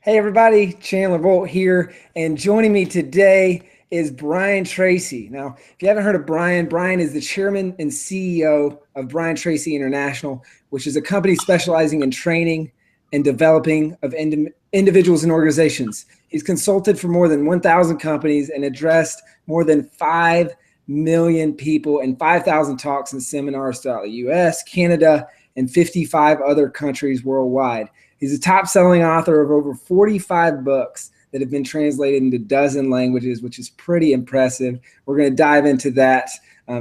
Hey everybody, Chandler Bolt here, and joining me today is Brian Tracy. Now, if you haven't heard of Brian, Brian is the chairman and CEO of Brian Tracy International, which is a company specializing in training and developing of individuals and organizations. He's consulted for more than 1,000 companies and addressed more than 5 million people and 5,000 talks and seminars throughout the US, Canada, and 55 other countries worldwide. He's a top-selling author of over 45 books that have been translated into a dozen languages, which is pretty impressive. We're going to dive into that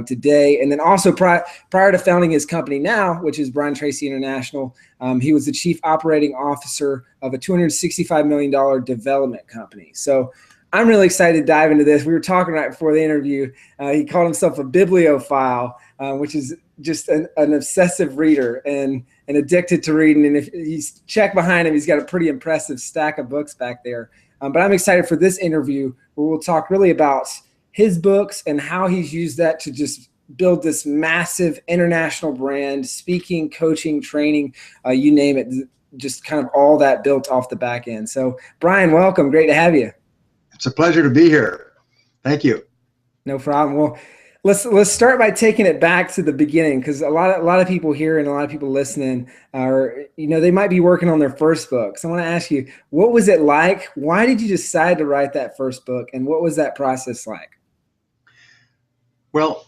today. And then also prior to founding his company now, which is Brian Tracy International, he was the chief operating officer of a $265 million development company. So I'm really excited to dive into this. We were talking right before the interview. He called himself a bibliophile, which is just an obsessive reader and addicted to reading. And if you check behind him, he's got a pretty impressive stack of books back there. But I'm excited for this interview where we'll talk really about his books and how he's used that to just build this massive international brand, speaking, coaching, training, you name it, just kind of all that built off the back end. So Brian, welcome. Great to have you. It's a pleasure to be here. Thank you. No problem. Well, let's start by taking it back to the beginning, because a lot of people here and a lot of people listening are, they might be working on their first book. So I want to ask you, what was it like? Why did you decide to write that first book, and what was that process like? Well,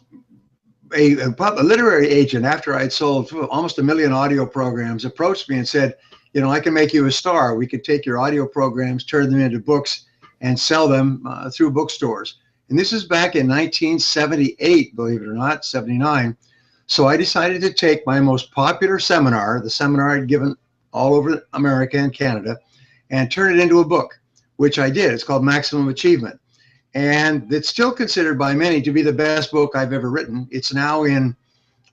a literary agent, after I'd sold almost 1 million audio programs, approached me and said, I can make you a star. We could take your audio programs, turn them into books, and sell them through bookstores. And this is back in 1978, believe it or not, 79. So I decided to take my most popular seminar, the seminar I'd given all over America and Canada, and turn it into a book, which I did. It's called Maximum Achievement. And it's still considered by many to be the best book I've ever written. It's now in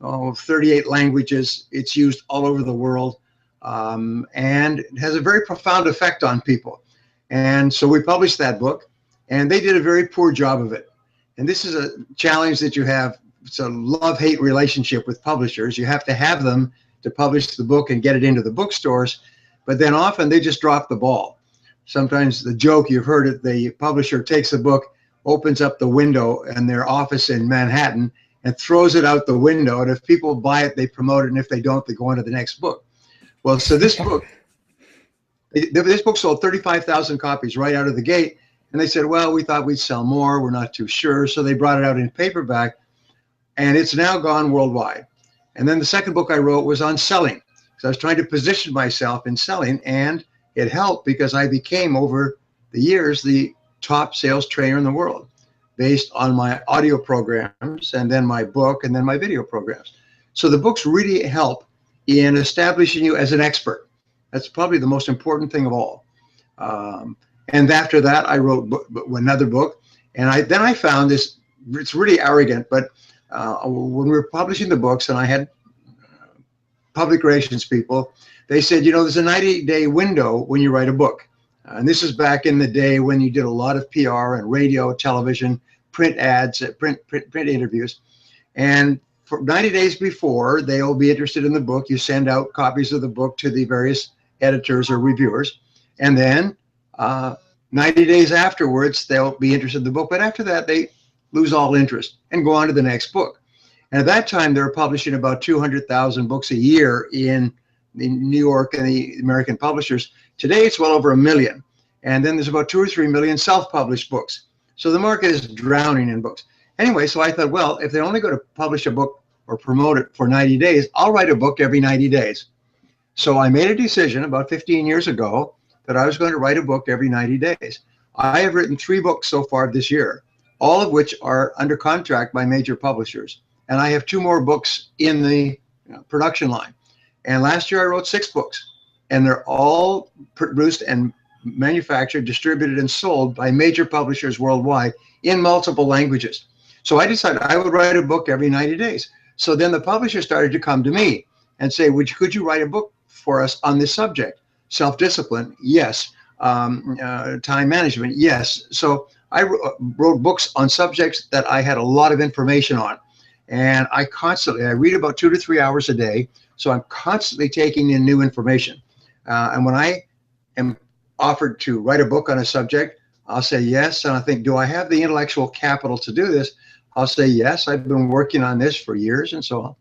38 languages. It's used all over the world, and it has a very profound effect on people. And so we published that book, and they did a very poor job of it. And this is a challenge that you have. It's a love-hate relationship with publishers. You have to have them to publish the book and get it into the bookstores, but then often they just drop the ball. Sometimes the joke, you've heard it, the publisher takes the book, opens up the window in their office in Manhattan and throws it out the window. And if people buy it, they promote it. And if they don't, they go on to the next book. Well, so this book sold 35,000 copies right out of the gate. And they said, well, we thought we'd sell more. We're not too sure. So they brought it out in paperback, and it's now gone worldwide. And then the second book I wrote was on selling. So I was trying to position myself in selling, and it helped because I became, over the years, the top sales trainer in the world based on my audio programs, and then my book, and then my video programs. So the books really help in establishing you as an expert. That's probably the most important thing of all. And after that, I wrote another book. And then I found this, it's really arrogant, but when we were publishing the books, and I had public relations people, they said, there's a 90-day window when you write a book. And this is back in the day when you did a lot of PR and radio, television, print ads, print interviews. And for 90 days before, they'll be interested in the book. You send out copies of the book to the various editors or reviewers. And then 90 days afterwards, they'll be interested in the book. But after that, they lose all interest and go on to the next book. And at that time, they were publishing about 200,000 books a year in New York and the American publishers. Today, it's well over 1 million. And then there's about 2 or 3 million self-published books. So the market is drowning in books. Anyway, so I thought, well, if they're only going to publish a book or promote it for 90 days, I'll write a book every 90 days. So I made a decision about 15 years ago that I was going to write a book every 90 days. I have written 3 books so far this year, all of which are under contract by major publishers. And I have 2 more books in the production line. And last year I wrote 6 books, and they're all produced and manufactured, distributed, and sold by major publishers worldwide in multiple languages. So I decided I would write a book every 90 days. So then the publisher started to come to me and say, could you write a book for us on this subject? Self-discipline, yes. Time management, yes. So I wrote books on subjects that I had a lot of information on. And I read about 2 to 3 hours a day. So I'm constantly taking in new information. And when I am offered to write a book on a subject, I'll say yes. And I think, do I have the intellectual capital to do this? I'll say yes. I've been working on this for years, and so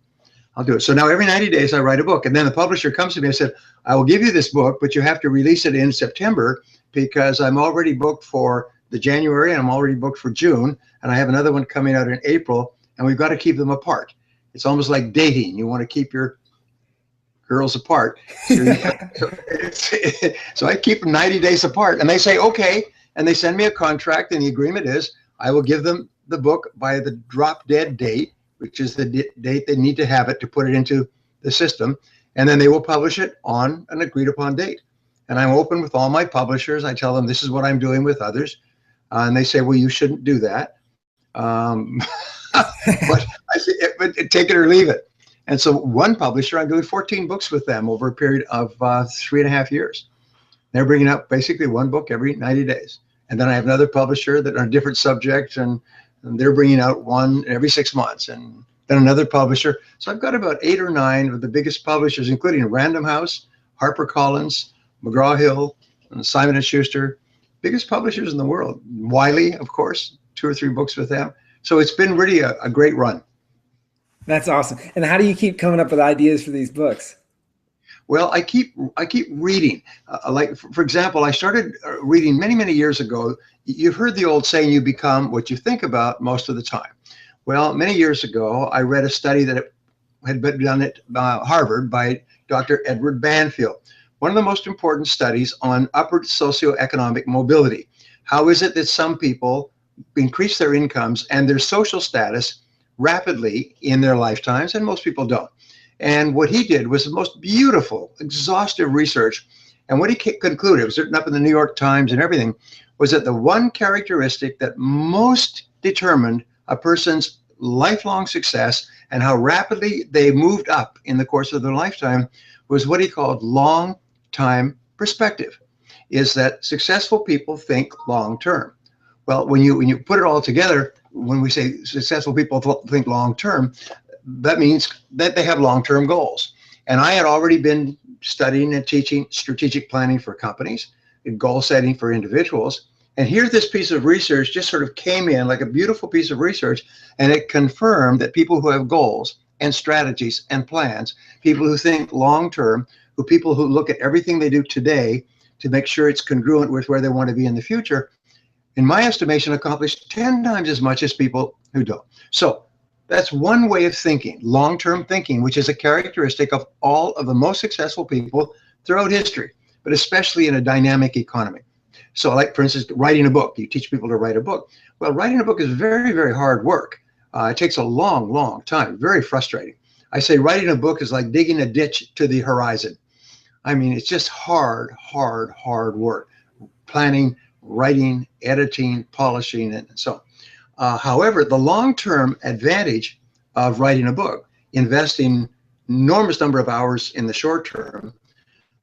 I'll do it. So now every 90 days I write a book, and then the publisher comes to me and said, I will give you this book, but you have to release it in September because I'm already booked for the January and I'm already booked for June, and I have another one coming out in April, and we've got to keep them apart. It's almost like dating. You want to keep your girls apart. So I keep them 90 days apart, and they say, okay, and they send me a contract, and the agreement is I will give them the book by the drop dead date, which is the date they need to have it to put it into the system, and then they will publish it on an agreed upon date. And I'm open with all my publishers. I tell them this is what I'm doing with others, and they say, well, you shouldn't do that. But I say, take it or leave it. And so one publisher, I'm doing 14 books with them over a period of 3.5 years. They're bringing out basically one book every 90 days. And then I have another publisher that on a different subject, and they're bringing out one every 6 months. And then another publisher. So I've got about 8 or 9 of the biggest publishers, including Random House, HarperCollins, McGraw-Hill, and Simon & Schuster, biggest publishers in the world. Wiley, of course, 2 or 3 books with them. So it's been really a great run. That's awesome. And how do you keep coming up with ideas for these books? Well, I keep reading. Like, for example, I started reading many years ago. You've heard the old saying, you become what you think about most of the time. Well, many years ago, I read a study that had been done at Harvard by Dr. Edward Banfield. One of the most important studies on upward socioeconomic mobility. How is it that some people increase their incomes and their social status rapidly in their lifetimes, and most people don't? And what he did was the most beautiful, exhaustive research. And what he concluded, it was written up in the New York Times and everything, was that the one characteristic that most determined a person's lifelong success and how rapidly they moved up in the course of their lifetime was what he called long-time perspective, is that successful people think long-term. Well, when you put it all together, when we say successful people think long-term, that means that they have long-term goals. And I had already been studying and teaching strategic planning for companies and goal setting for individuals. And here this piece of research just sort of came in like a beautiful piece of research, and it confirmed that people who have goals and strategies and plans, people who think long-term, people who look at everything they do today to make sure it's congruent with where they want to be in the future, in my estimation, accomplish 10 times as much as people who don't. So that's one way of thinking, long-term thinking, which is a characteristic of all of the most successful people throughout history, but especially in a dynamic economy. So like, for instance, writing a book. You teach people to write a book. Well, writing a book is very hard work. It takes a long time, very frustrating. I say writing a book is like digging a ditch to the horizon. I mean, it's just hard work. Planning, writing, editing, polishing, and so on. However, the long-term advantage of writing a book, investing enormous number of hours in the short term,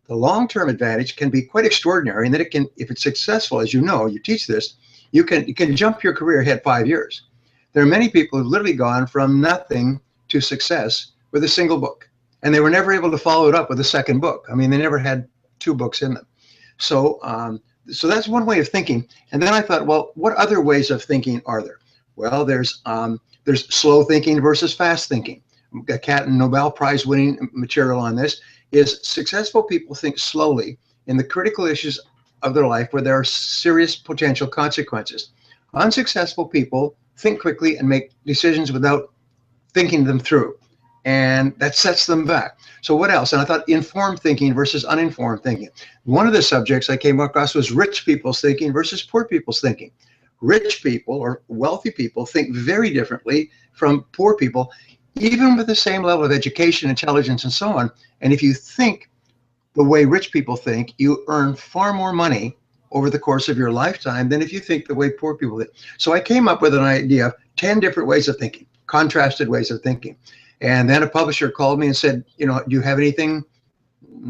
the long-term advantage can be quite extraordinary, and that it can, if it's successful, as you know, you teach this, you can jump your career ahead 5 years. There are many people who've literally gone from nothing to success with a single book, and they were never able to follow it up with a second book. I mean, they never had 2 books in them. So that's one way of thinking. And then I thought, well, what other ways of thinking are there? Well, there's slow thinking versus fast thinking. A Catton Nobel Prize winning material on this is successful people think slowly in the critical issues of their life where there are serious potential consequences. Unsuccessful people think quickly and make decisions without thinking them through, and that sets them back. So what else? And I thought informed thinking versus uninformed thinking. One of the subjects I came across was rich people's thinking versus poor people's thinking. Rich people or wealthy people think very differently from poor people, even with the same level of education, intelligence, and so on. And if you think the way rich people think, you earn far more money over the course of your lifetime than if you think the way poor people think. So I came up with an idea of 10 different ways of thinking, contrasted ways of thinking. And then a publisher called me and said, you know, do you have anything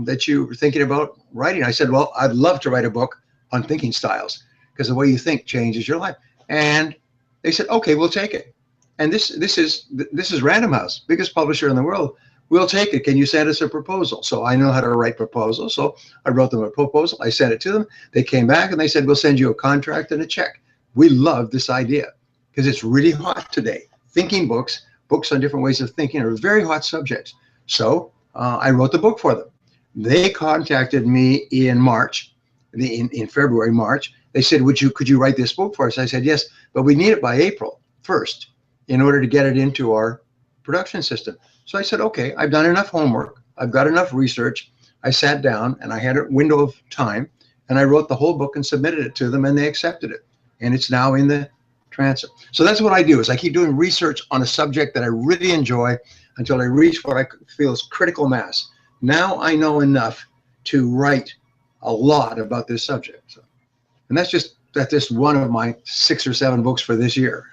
that you were thinking about writing? I said, well, I'd love to write a book on thinking styles, because the way you think changes your life. And they said, okay, we'll take it. And this is Random House, biggest publisher in the world. we'll take it. Can you send us a proposal? So I know how to write proposals. So I wrote them a proposal. I sent it to them. They came back and they said, we'll send you a contract and a check. We love this idea because it's really hot today. Thinking books, books on different ways of thinking are very hot subjects. So I wrote the book for them. They contacted me in March, in February, March. They said, could you write this book for us? I said, yes, but we need it by April 1st in order to get it into our production system. So I said, okay, I've done enough homework. I've got enough research. I sat down and I had a window of time and I wrote the whole book and submitted it to them and they accepted it. And it's now in the transit. So that's what I do is I keep doing research on a subject that I really enjoy until I reach what I feel is critical mass. Now I know enough to write a lot about this subject. So, and that's just one of my 6 or 7 books for this year.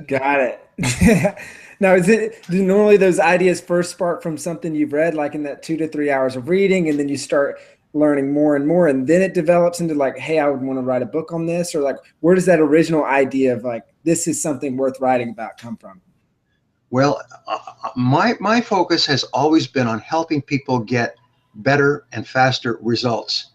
Got it. Now, do normally those ideas first spark from something you've read, like in that 2 to 3 hours of reading, and then you start learning more and more, and then it develops into like, hey, I would want to write a book on this, or like, where does that original idea of like, this is something worth writing about come from? Well, my focus has always been on helping people get better and faster results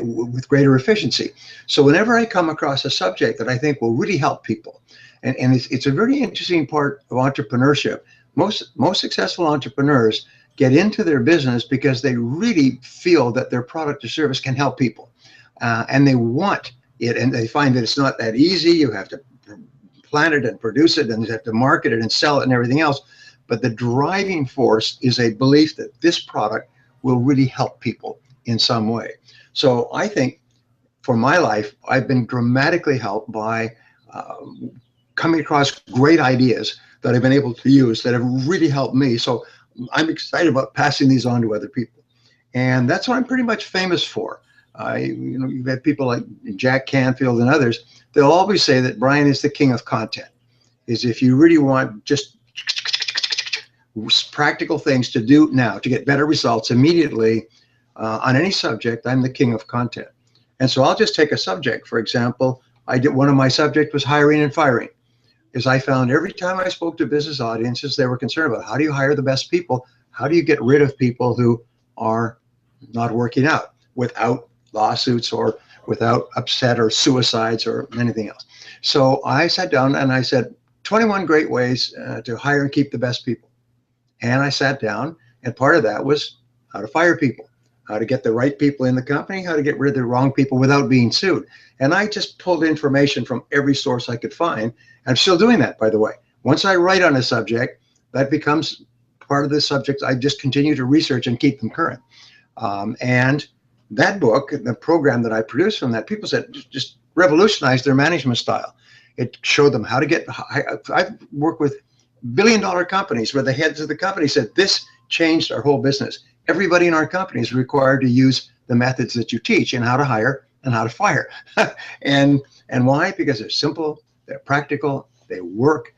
with greater efficiency. So whenever I come across a subject that I think will really help people, and it's a very interesting part of entrepreneurship. Most successful entrepreneurs get into their business because they really feel that their product or service can help people, and they want it, and they find that it's not that easy. You have to plan it and produce it, and you have to market it and sell it and everything else. But the driving force is a belief that this product will really help people in some way. So I think for my life, I've been dramatically helped by coming across great ideas that I've been able to use that have really helped me. So I'm excited about passing these on to other people. And that's what I'm pretty much famous for. You've had people like Jack Canfield and others. They'll always say that Brian is the king of content. Is if you really want just practical things to do now to get better results immediately on any subject, I'm the king of content. And so I'll just take a subject. For example, one of my subjects was hiring and firing. Is I found every time I spoke to business audiences, they were concerned about how do you hire the best people? How do you get rid of people who are not working out without lawsuits or without upset or suicides or anything else? So I sat down and I said, 21 great ways to hire and keep the best people. And I sat down, and part of that was how to fire people, how to get the right people in the company, how to get rid of the wrong people without being sued. And I just pulled information from every source I could find. I'm still doing that, by the way. Once I write on a subject, that becomes part of the subject. I just continue to research and keep them current. And that book, the program that I produced from that, people said just revolutionized their management style. It showed them how to get I've worked with billion-dollar companies where the heads of the company said, this changed our whole business. Everybody in our company is required to use the methods that you teach and how to hire and how to fire. and why? Because they're simple, they're practical, they work.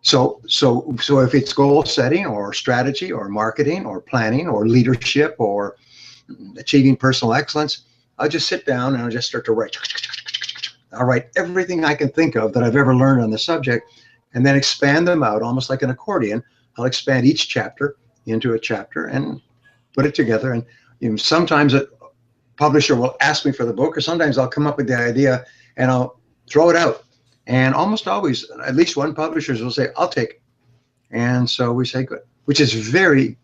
So if it's goal setting or strategy or marketing or planning or leadership or achieving personal excellence, I'll just sit down and I'll just start to write. I'll write everything I can think of that I've ever learned on the subject and then expand them out almost like an accordion. I'll expand each chapter into a chapter and put it together. And sometimes a publisher will ask me for the book, or sometimes I'll come up with the idea and I'll throw it out. And almost always, at least one publisher will say, I'll take it. And so we say, good, which is very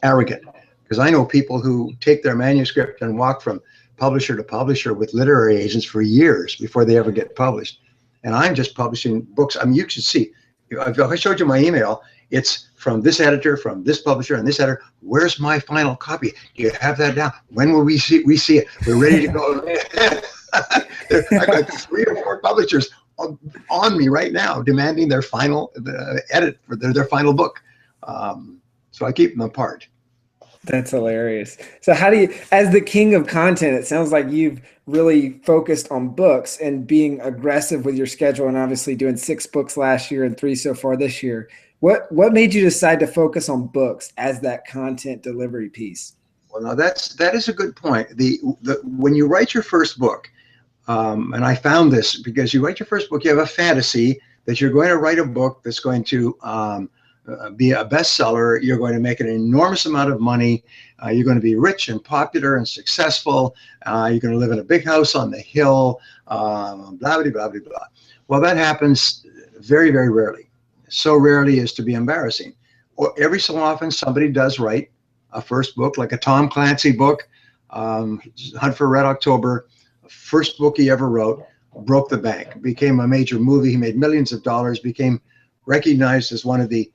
arrogant, because I know people who take their manuscript and walk from publisher to publisher with literary agents for years before they ever get published. And I'm just publishing books. I mean, you should see, if I showed you my email, it's from this editor, from this publisher, and this editor. Where's my final copy? Do you have that down? When will we see it? We're ready to go. I've got 3 or 4 publishers on me right now demanding their final edit for their final book. So I keep them apart. That's hilarious. So how do you, as the king of content, it sounds like you've really focused on books and being aggressive with your schedule, and obviously doing 6 books last year and 3 so far this year. What made you decide to focus on books as that content delivery piece? Well, now that is a good point. When you write your first book, and I found this because you write your first book, you have a fantasy that you're going to write a book that's going to be a bestseller. You're going to make an enormous amount of money. You're going to be rich and popular and successful. You're going to live in a big house on the hill, blah, blah, blah, blah, blah. Well, that happens very, very rarely. So rarely as to be embarrassing. Or every so often, somebody does write a first book, like a Tom Clancy book, Hunt for Red October, first book he ever wrote, broke the bank, became a major movie. He made millions of dollars, became recognized as one of the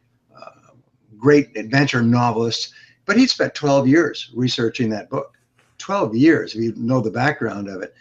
great adventure novelists. But he spent 12 years researching that book. 12 years, if you know the background of it.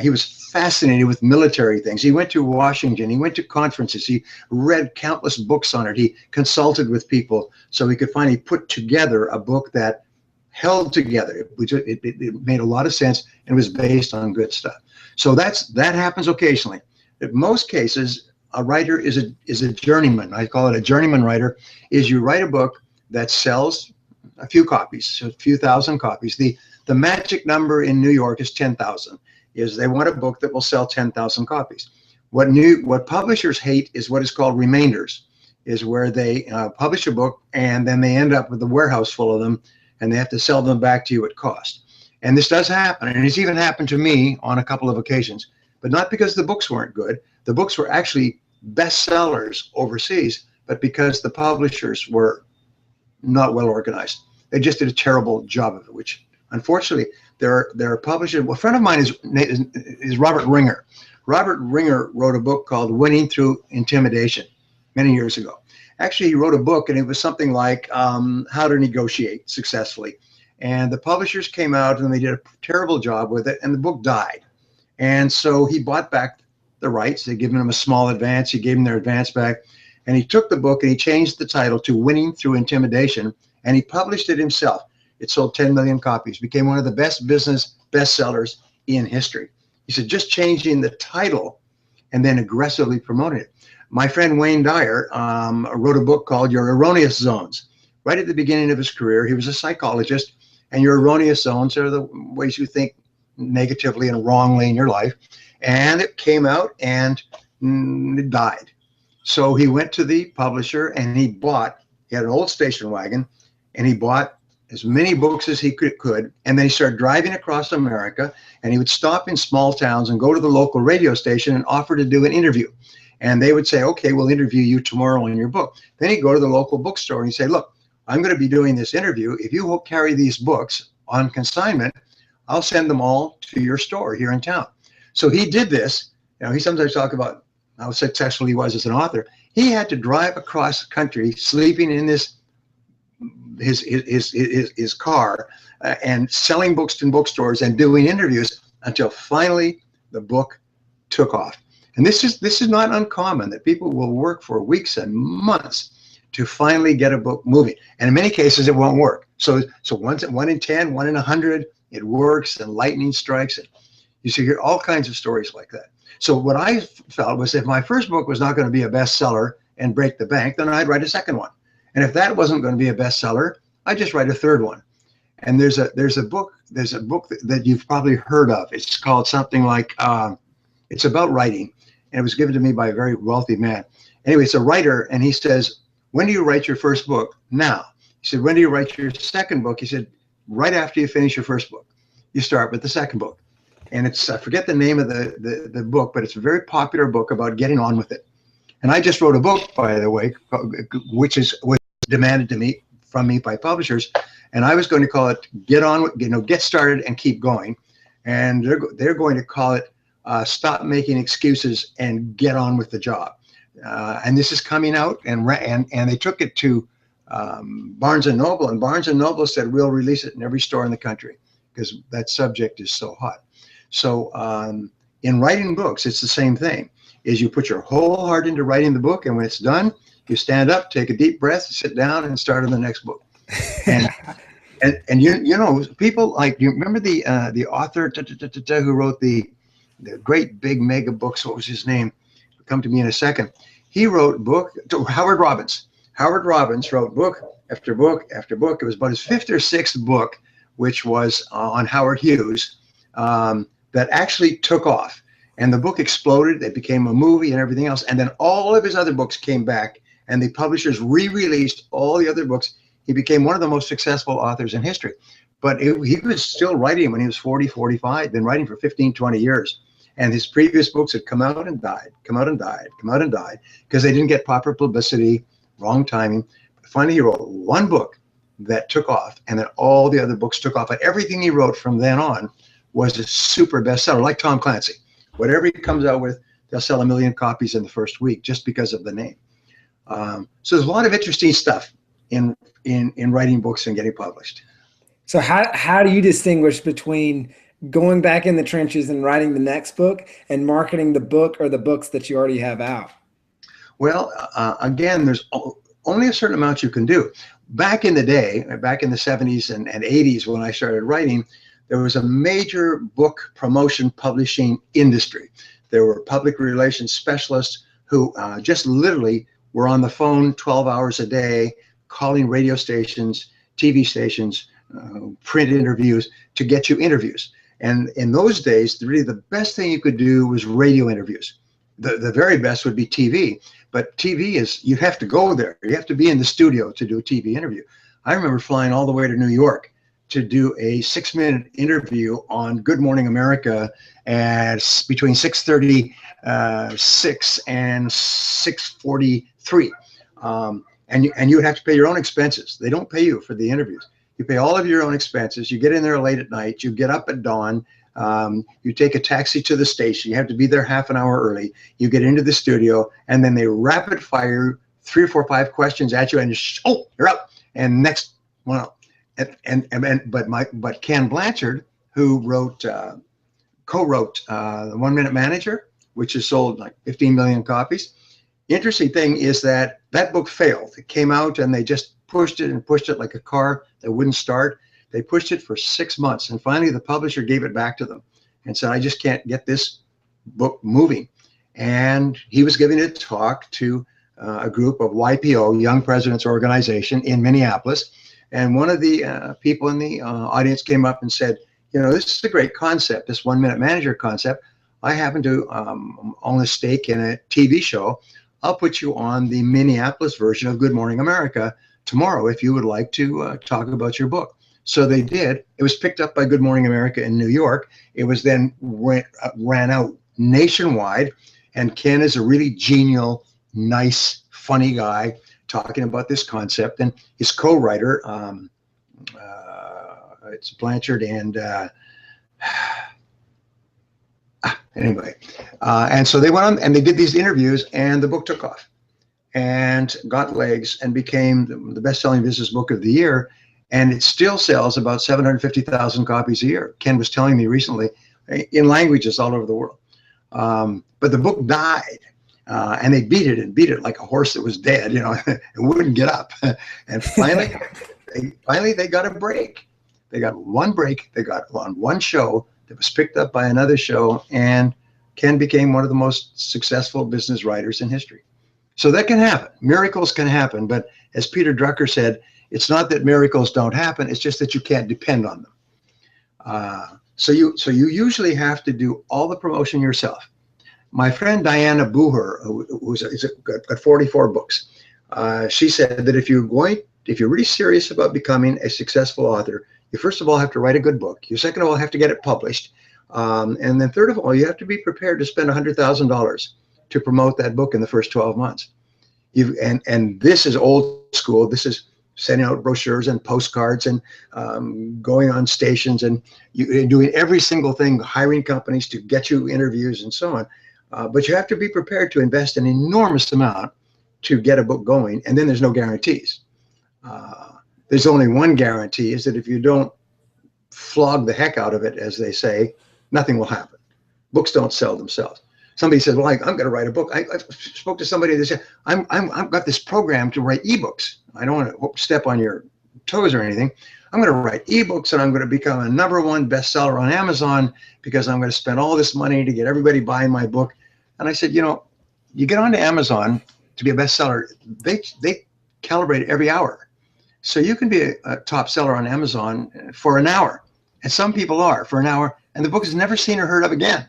He was fascinated with military things. He went to Washington. He went to conferences. He read countless books on it. He consulted with people so he could finally put together a book that held together. It made a lot of sense and was based on good stuff. So that happens occasionally. In most cases, a writer is a journeyman. I call it a journeyman writer. Is you write a book that sells a few copies, so a few thousand copies. The magic number in New York is 10,000. Is they want a book that will sell 10,000 copies. What publishers hate is what is called remainders, is where they publish a book and then they end up with a warehouse full of them and they have to sell them back to you at cost. And this does happen, and it's even happened to me on a couple of occasions, but not because the books weren't good. The books were actually bestsellers overseas, but because the publishers were not well organized. They just did a terrible job of it, which unfortunately there are publishers. Well, a friend of mine is Robert Ringer. Robert Ringer wrote a book called Winning Through Intimidation many years ago. Actually, he wrote a book, and it was something like how to negotiate successfully. And the publishers came out, and they did a terrible job with it, and the book died. And so he bought back the rights. They'd given him a small advance. He gave them their advance back. And he took the book, and he changed the title to Winning Through Intimidation, and he published it himself. It sold 10 million copies, became one of the best business bestsellers in history. He said, just changing the title and then aggressively promoting it. My friend Wayne Dyer wrote a book called Your Erroneous Zones. Right at the beginning of his career, he was a psychologist, and your erroneous zones are the ways you think negatively and wrongly in your life. And it came out and it died. So he went to the publisher and he had an old station wagon, and he bought as many books as he could, and then he started driving across America, and he would stop in small towns and go to the local radio station and offer to do an interview. And they would say, okay, we'll interview you tomorrow on your book. Then he'd go to the local bookstore and he'd say, look, I'm going to be doing this interview. If you will carry these books on consignment, I'll send them all to your store here in town. So he did this. You know, he sometimes talks about how successful he was as an author. He had to drive across the country, sleeping in his car and selling books in bookstores and doing interviews until finally the book took off. And this is not uncommon, that people will work for weeks and months to finally get a book moving. And in many cases, it won't work. So one in 10, 1 in 100, it works, and lightning strikes. And you see hear all kinds of stories like that. So what I felt was, if my first book was not going to be a bestseller and break the bank, then I'd write a second one. And if that wasn't going to be a bestseller, I'd just write a third one. And there's a book that you've probably heard of. It's called something like, it's about writing, and it was given to me by a very wealthy man. Anyway, it's a writer, and he says, when do you write your first book? Now. He said, when do you write your second book? He said, right after you finish your first book. You start with the second book. And it's, I forget the name of the book, but it's a very popular book about getting on with it. And I just wrote a book, by the way, which was demanded from me by publishers, and I was going to call it Get Started and Keep Going, and they're going to call it Stop Making Excuses and Get On with the Job. And this is coming out, and they took it to Barnes & Noble, and Barnes & Noble said, we'll release it in every store in the country because that subject is so hot. So in writing books, it's the same thing. Is you put your whole heart into writing the book, and when it's done, you stand up, take a deep breath, sit down, and start on the next book. And you know, people like, you remember the author who wrote the great big mega books? What was his name? It'll come to me in a second. He wrote Howard Robbins. Howard Robbins wrote book after book after book. It was about his 5th or 6th book, which was on Howard Hughes, that actually took off. And the book exploded. It became a movie and everything else. And then all of his other books came back and the publishers re-released all the other books. He became one of the most successful authors in history. But he was still writing when he was 40, 45, been writing for 15, 20 years. And his previous books had come out and died, come out and died, come out and died, because they didn't get proper publicity, wrong timing. But finally, he wrote one book that took off, and then all the other books took off. And everything he wrote from then on was a super bestseller, like Tom Clancy. Whatever he comes out with, they'll sell 1 million copies in the first week just because of the name. So there's a lot of interesting stuff in writing books and getting published. So how do you distinguish between going back in the trenches and writing the next book and marketing the book or the books that you already have out? Well, again, there's only a certain amount you can do. Back in the day, back in the 70s and 80s when I started writing, there was a major book promotion publishing industry. There were public relations specialists who just literally were on the phone 12 hours a day, calling radio stations, TV stations, print interviews to get you interviews. And in those days, really the best thing you could do was radio interviews. The very best would be TV, but TV is, you have to go there. You have to be in the studio to do a TV interview. I remember flying all the way to New York to do a 6-minute interview on Good Morning America at between 6:36 and 6:43. And you would have to pay your own expenses. They don't pay you for the interviews. You pay all of your own expenses. You get in there late at night. You get up at dawn. You take a taxi to the station. You have to be there half an hour early. You get into the studio, and then they rapid fire 3 or 4 or 5 questions at you, and you're up. And next one up. But Ken Blanchard, who co-wrote The 1 Minute Manager, which has sold like 15 million copies. The interesting thing is that book failed. It came out and they just pushed it like a car that wouldn't start. They pushed it for 6 months, and finally the publisher gave it back to them and said, I just can't get this book moving. And he was giving a talk to a group of YPO, Young Presidents Organization, in Minneapolis. And one of the people in the audience came up and said, this is a great concept, this 1 Minute Manager concept. I happen to own a stake in a TV show. I'll put you on the Minneapolis version of Good Morning America tomorrow if you would like to talk about your book. So they did. It was picked up by Good Morning America in New York. It was then ran out nationwide. And Ken is a really genial, nice, funny guy talking about this concept. And his co-writer, it's Blanchard and anyway. And so they went on and they did these interviews, and the book took off and got legs and became the best-selling business book of the year. And it still sells about 750,000 copies a year. Ken was telling me recently, in languages all over the world. But the book died, and they beat it like a horse that was dead. It wouldn't get up. And finally, they got a break. They got one break. They got on one show that was picked up by another show, and Ken became one of the most successful business writers in history. So that can happen. Miracles can happen. But as Peter Drucker said, it's not that miracles don't happen. It's just that you can't depend on them. So you usually have to do all the promotion yourself. My friend Diana Booher, who's got 44 books, she said that if you're really serious about becoming a successful author, you first of all have to write a good book. You second of all have to get it published, and then third of all, you have to be prepared to spend $100,000 to promote that book in the first 12 months. And this is old school. This is sending out brochures and postcards and going on stations and doing every single thing, hiring companies to get you interviews and so on. But you have to be prepared to invest an enormous amount to get a book going, and then there's no guarantees. There's only one guarantee, is that if you don't flog the heck out of it, as they say, nothing will happen. Books don't sell themselves. Somebody says, well, I'm going to write a book. I spoke to somebody that said, I've got this program to write ebooks. I don't want to step on your toes or anything. I'm going to write ebooks, and I'm going to become a #1 bestseller on Amazon because I'm going to spend all this money to get everybody buying my book. And I said, you get onto Amazon to be a bestseller, they calibrate every hour. So you can be a top seller on Amazon for an hour. And some people are for an hour, and the book is never seen or heard of again.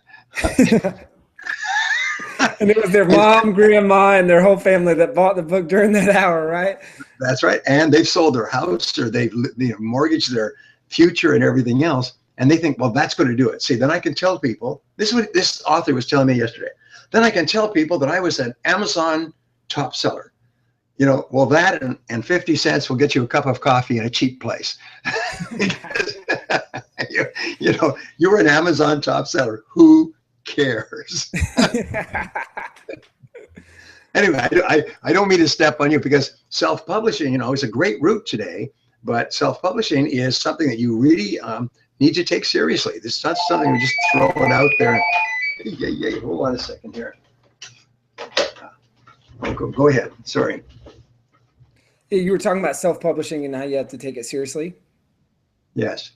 And it was their mom, grandma, and their whole family that bought the book during that hour, right? That's right. And they've sold their house, or they've mortgaged their future and everything else. And they think, well, that's going to do it. See, then I can tell people, this is what this author was telling me yesterday. Then I can tell people that I was an Amazon top seller. Well, that and 50 cents will get you a cup of coffee in a cheap place. You're an Amazon top seller. Who cares? Anyway, I don't mean to step on you, because self-publishing, is a great route today, but self-publishing is something that you really need to take seriously. This is not something we just throw it out there. Yeah, hold on a second here. Go ahead. Sorry. You were talking about self-publishing and how you have to take it seriously. Yes.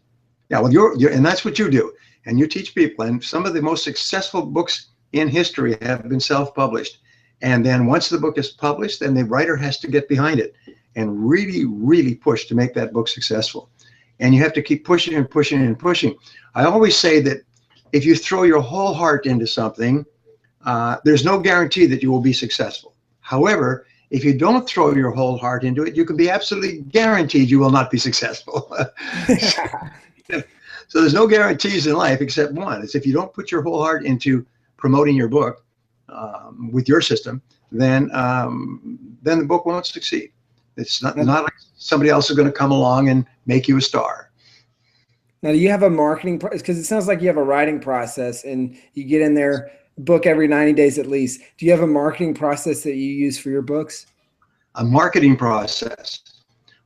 Yeah. Well, you're and that's what you do, and you teach people. And some of the most successful books in history have been self-published. And then once the book is published, then the writer has to get behind it and really, really push to make that book successful. And you have to keep pushing and pushing and pushing. I always say that if you throw your whole heart into something, there's no guarantee that you will be successful. However, if you don't throw your whole heart into it, you can be absolutely guaranteed you will not be successful. So there's no guarantees in life except one. It's if you don't put your whole heart into promoting your book with your system, then the book won't succeed. It's not like somebody else is going to come along and make you a star. Now, do you have a marketing process? Because it sounds like you have a writing process and you get in there, book every 90 days at least. Do you have a marketing process that you use for your books? A marketing process.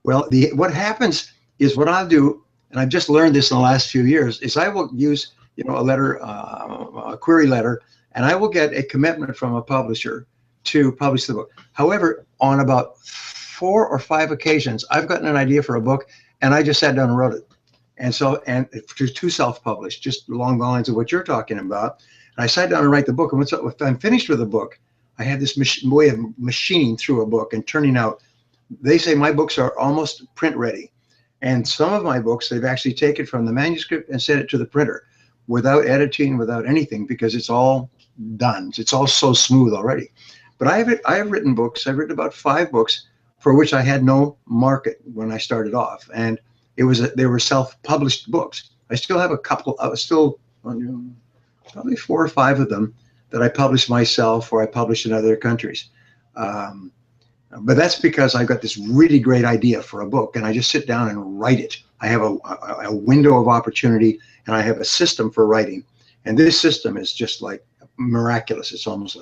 Well, what happens is what I'll do, and I've just learned this in the last few years, is I will use a letter, a query letter, and I will get a commitment from a publisher to publish the book. However, on about 4 or 5 occasions, I've gotten an idea for a book, and I just sat down and wrote it. And to self-publish, just along the lines of what you're talking about. And I sat down and write the book. And if I'm finished with a book, I have this way of machining through a book and turning out. They say my books are almost print ready. And some of my books, they've actually taken from the manuscript and sent it to the printer without editing, without anything, because it's all done. It's all so smooth already. But I have written books. I've written about 5 books for which I had no market when I started off. And they were self-published books. I still have a couple, probably 4 or 5 of them that I published myself or I published in other countries. But that's because I got this really great idea for a book and I just sit down and write it. I have a window of opportunity and I have a system for writing. And this system is just like miraculous. It's almost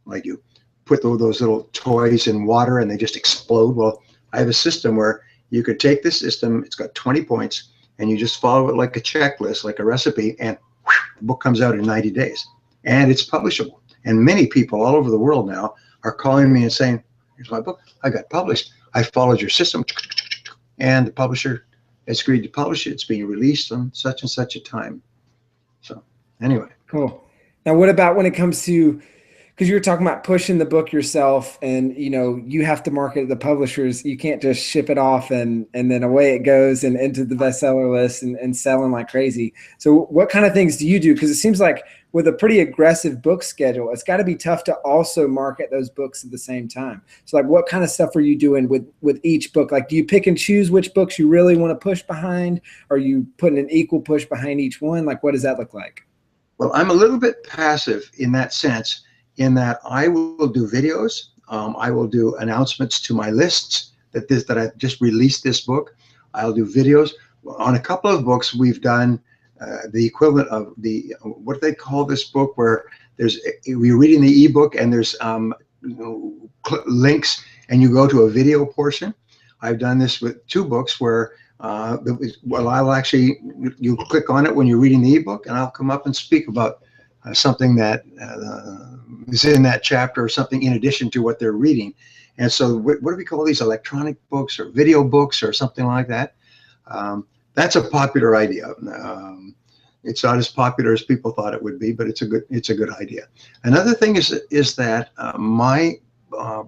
like you put those little toys in water and they just explode. Well, I have a system where you could take this system, it's got 20 points, and you just follow it like a checklist, like a recipe, and the book comes out in 90 days. And it's publishable. And many people all over the world now are calling me and saying, here's my book, I got published. I followed your system, and the publisher has agreed to publish it. It's being released on such and such a time. So anyway. Cool. Now, what about when it comes to, because you were talking about pushing the book yourself and, you have to market it to the publishers. You can't just ship it off and then away it goes and into the bestseller list and selling like crazy. So what kind of things do you do? Because it seems like with a pretty aggressive book schedule, it's got to be tough to also market those books at the same time. So like what kind of stuff are you doing with each book? Like, do you pick and choose which books you really want to push behind? Are you putting an equal push behind each one? Like, what does that look like? Well, I'm a little bit passive in that sense, in that I will do videos. I will do announcements to my lists that I've just released this book. I'll do videos. On a couple of books, we've done the equivalent of what they call this book, where we're reading the ebook and there's links and you go to a video portion. I've done this with 2 books where I'll actually, you click on it when you're reading the ebook and I'll come up and speak about something that is in that chapter or something in addition to what they're reading. And so what do we call these, electronic books or video books or something like that? That's a popular idea. It's not as popular as people thought it would be, but it's a good idea. Another thing is that my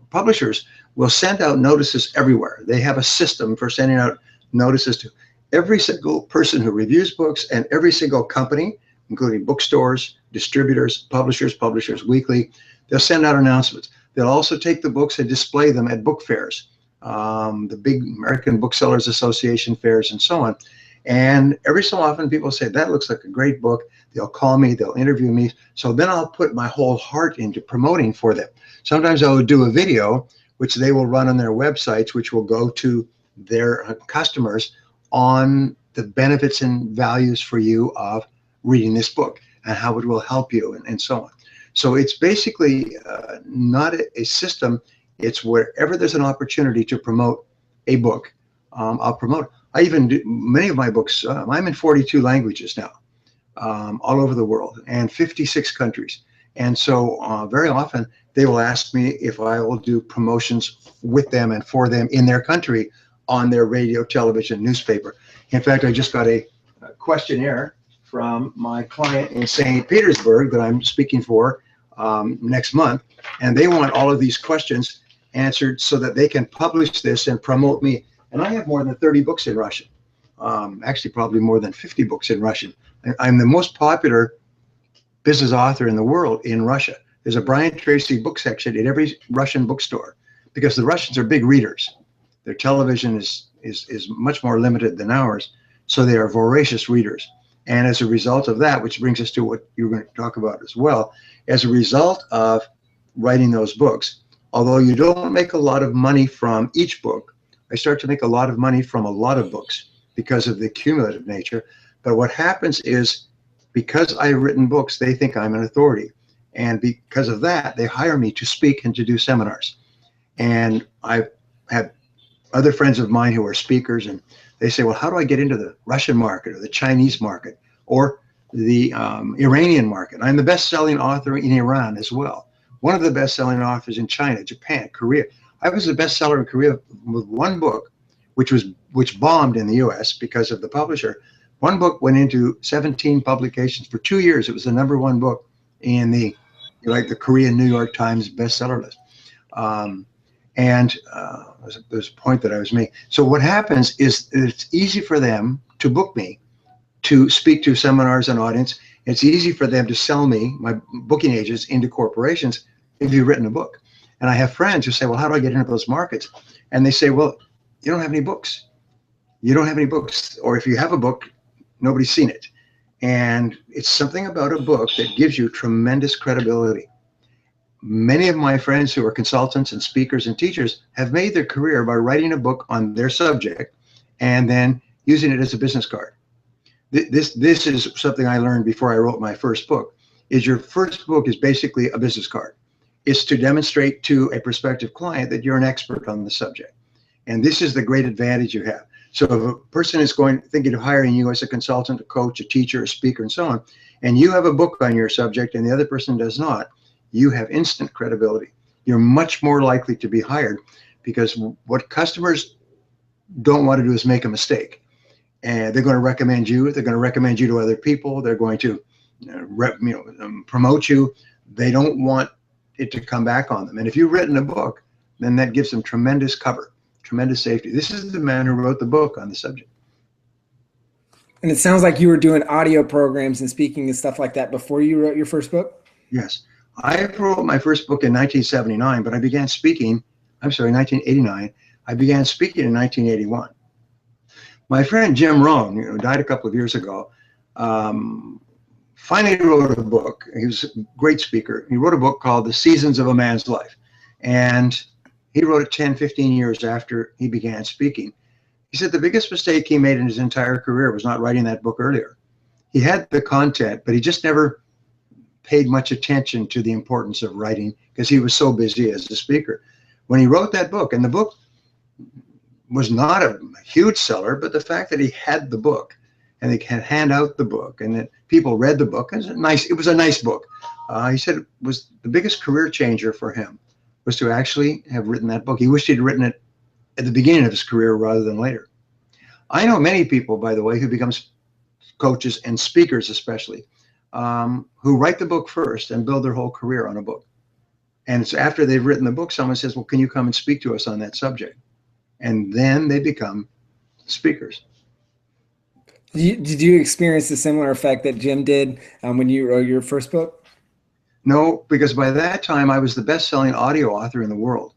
publishers will send out notices everywhere. They have a system for sending out notices to every single person who reviews books and every single company, including bookstores, distributors, Publishers Weekly. They'll send out announcements. They'll also take the books and display them at book fairs, the big American Booksellers Association fairs and so on. And every so often people say, that looks like a great book. They'll call me, they'll interview me. So then I'll put my whole heart into promoting for them. Sometimes I will do a video, which they will run on their websites, which will go to their customers on the benefits and values for you of reading this book and how it will help you and so on. So it's basically not a system. It's wherever there's an opportunity to promote a book, I'll promote it. I even do many of my books. I'm in 42 languages now, all over the world, and 56 countries. And so very often they will ask me if I will do promotions with them and for them in their country on their radio, television, newspaper. In fact, I just got a questionnaire from my client in St. Petersburg that I'm speaking for next month, and they want all of these questions answered so that they can publish this and promote me. And I have more than 30 books in Russian, actually probably more than 50 books in Russian. I'm the most popular business author in the world in Russia. There's a Brian Tracy book section in every Russian bookstore because the Russians are big readers. Their television is much more limited than ours, so they are voracious readers. And as a result of that, which brings us to what you're going to talk about as well, as a result of writing those books, although you don't make a lot of money from each book, I start to make a lot of money from a lot of books because of the cumulative nature. But what happens is, because I've written books, they think I'm an authority. And because of that, they hire me to speak and to do seminars. And I've had other friends of mine who are speakers, and they say, well, how do I get into the Russian market or the Chinese market or the Iranian market? I'm the best-selling author in Iran as well. One of the best-selling authors in China, Japan, Korea. I was the bestseller in Korea with one book, which bombed in the US because of the publisher. One book went into 17 publications for 2 years. It was the #1 book in the Korean New York Times bestseller list. There's a point that I was making. So what happens is it's easy for them to book me to speak to seminars and audience. It's easy for them to sell me, my booking agents, into corporations if you've written a book. And I have friends who say, well, how do I get into those markets? And they say, well, you don't have any books. You don't have any books. Or if you have a book, nobody's seen it. And it's something about a book that gives you tremendous credibility. Many of my friends who are consultants and speakers and teachers have made their career by writing a book on their subject and then using it as a business card. This is something I learned before I wrote my first book, is your first book is basically a business card. It's to demonstrate to a prospective client that you're an expert on the subject. And this is the great advantage you have. So if a person is thinking of hiring you as a consultant, a coach, a teacher, a speaker, and so on, and you have a book on your subject and the other person does not, you have instant credibility. You're much more likely to be hired, because what customers don't want to do is make a mistake. And they're going to recommend you. They're going to recommend you to other people. They're going to promote you. They don't want it to come back on them. And if you've written a book, then that gives them tremendous cover, tremendous safety. This is the man who wrote the book on the subject. And it sounds like you were doing audio programs and speaking and stuff like that before you wrote your first book? Yes. I wrote my first book in 1979, but I began speaking, 1989. I began speaking in 1981. My friend Jim Rohn, who died a couple of years ago, finally wrote a book. He was a great speaker. He wrote a book called The Seasons of a Man's Life. And he wrote it 10, 15 years after he began speaking. He said the biggest mistake he made in his entire career was not writing that book earlier. He had the content, but he just never paid much attention to the importance of writing because he was so busy as a speaker. When he wrote that book, and the book was not a huge seller, but the fact that he had the book and they can hand out the book and that people read the book, it was a nice book. He said it was the biggest career changer for him, was to actually have written that book. He wished he'd written it at the beginning of his career rather than later. I know many people, by the way, who become coaches and speakers especially, who write the book first and build their whole career on a book. And it's after they've written the book, someone says, well, can you come and speak to us on that subject? And then they become speakers. Did you experience the similar effect that Jim did when you wrote your first book? No, because by that time I was the best-selling audio author in the world.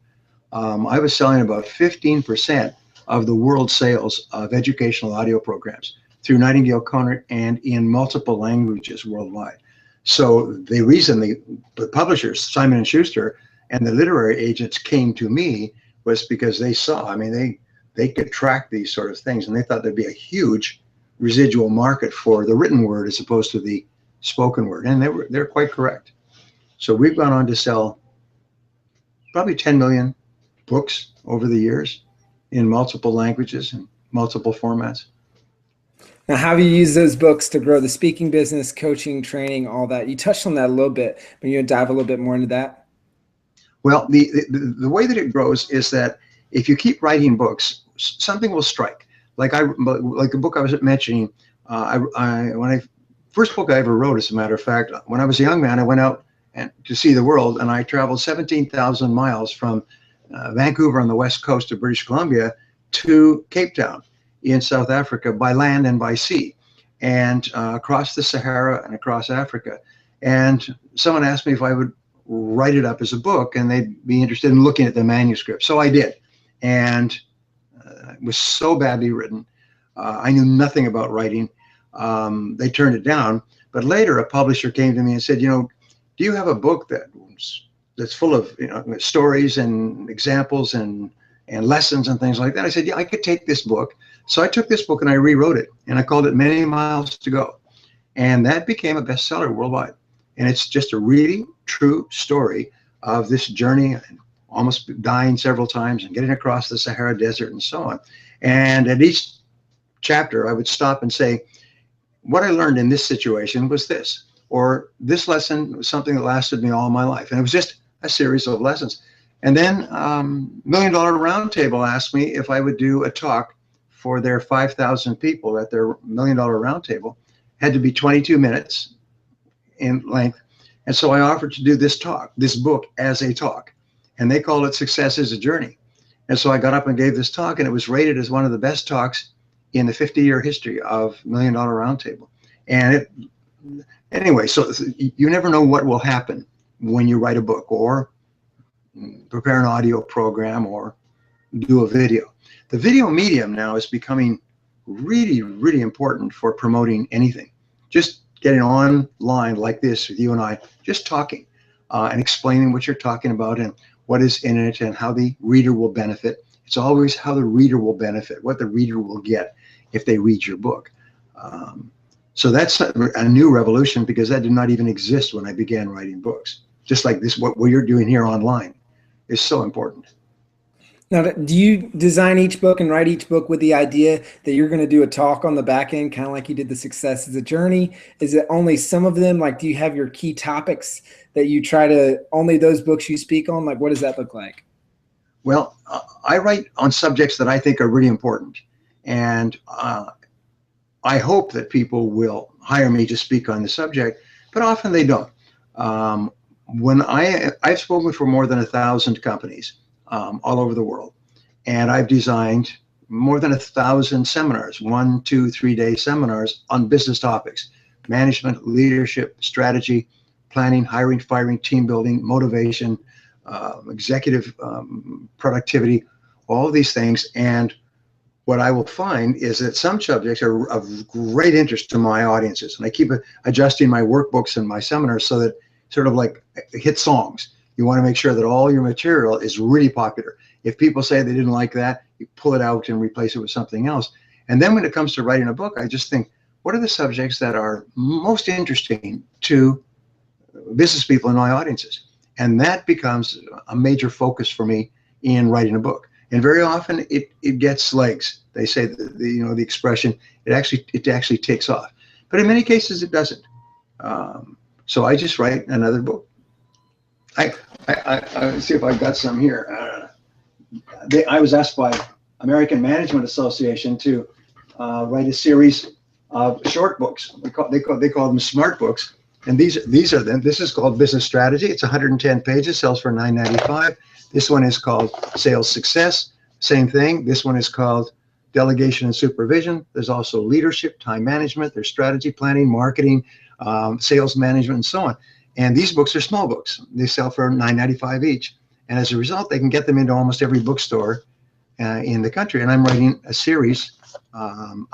I was selling about 15% of the world sales of educational audio programs through Nightingale Conant and in multiple languages worldwide. So the reason the publishers, Simon & Schuster, and the literary agents came to me was because they saw, I mean, they could track these sort of things, and they thought there'd be a huge residual market for the written word as opposed to the spoken word, and they're quite correct. So we've gone on to sell probably 10 million books over the years in multiple languages and multiple formats. Now, how have you used those books to grow the speaking business, coaching, training, all that? You touched on that a little bit, but you dive a little bit more into that? Well, the way that it grows is that if you keep writing books, something will strike. Like the book I was mentioning, first book I ever wrote, as a matter of fact, when I was a young man, I went out to see the world, and I traveled 17,000 miles from Vancouver on the west coast of British Columbia to Cape Town in South Africa by land and by sea, and across the Sahara and across Africa. And someone asked me if I would write it up as a book, and they'd be interested in looking at the manuscript. So I did, and it was so badly written. I knew nothing about writing. They turned it down, but later a publisher came to me and said, do you have a book that's full of stories and examples and lessons and things like that? I said, yeah, I could take this book. So I took this book and I rewrote it, and I called it Many Miles to Go, and that became a bestseller worldwide. And it's just a really true story of this journey, almost dying several times and getting across the Sahara Desert and so on. And at each chapter, I would stop and say, what I learned in this situation was this, or this lesson was something that lasted me all my life. And it was just a series of lessons. And then $1 Million Roundtable asked me if I would do a talk for their 5,000 people at their $1 Million Roundtable. Had to be 22 minutes in length. And so I offered to do this book as a talk. And they called it Success is a Journey. And so I got up and gave this talk, and it was rated as one of the best talks in the 50-year history of $1 Million Roundtable. And anyway, so you never know what will happen when you write a book or prepare an audio program or do a video. The video medium now is becoming really, really important for promoting anything. Just getting online like this with you and I, just talking and explaining what you're talking about and what is in it and how the reader will benefit. It's always how the reader will benefit, what the reader will get if they read your book. So that's a new revolution, because that did not even exist when I began writing books. Just like this, what you're doing here online is so important. Now, do you design each book and write each book with the idea that you're going to do a talk on the back end, kind of like you did the Success as a Journey? Is it only some of them? Like, do you have your key topics that you try to, only those books you speak on? Like, what does that look like? Well, I write on subjects that I think are really important. And I hope that people will hire me to speak on the subject, but often they don't. When I've spoken for more than 1,000 companies all over the world, and I've designed more than 1,000 seminars, 1, 2, 3-day seminars on business topics: management, leadership, strategy, planning, hiring, firing, team building, motivation, executive productivity, all these things. And what I will find is that some subjects are of great interest to my audiences, and I keep adjusting my workbooks and my seminars so that, sort of like hit songs, you want to make sure that all your material is really popular. If people say they didn't like that, you pull it out and replace it with something else. And then when it comes to writing a book, I just think, what are the subjects that are most interesting to business people in my audiences? And that becomes a major focus for me in writing a book. And very often it gets legs. They say the expression, it actually takes off. But in many cases it doesn't. So I just write another book. I see if I've got some here. I was asked by American Management Association to write a series of short books. They call them smart books. And these are them. This is called Business Strategy. It's 110 pages, sells for $9.95. This one is called Sales Success. Same thing. This one is called Delegation and Supervision. There's also leadership, time management. There's strategy, planning, marketing, sales management, and so on. And these books are small books. They sell for $9.95 each. And as a result, they can get them into almost every bookstore in the country. And I'm writing a series I'm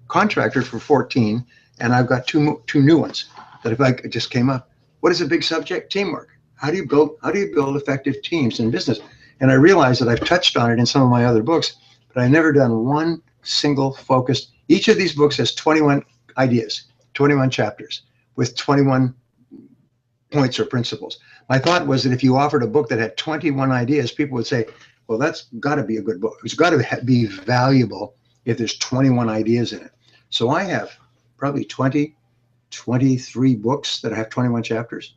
contracted for 14, and I've got two new ones that if I just came up. What is a big subject? Teamwork. How do you build effective teams in business? And I realized that I've touched on it in some of my other books, but I've never done one single focused. Each of these books has 21 ideas, 21 chapters with 21 points or principles. My thought was that if you offered a book that had 21 ideas, people would say, well, that's got to be a good book. It's got to be valuable if there's 21 ideas in it. So I have probably 23 books that have 21 chapters.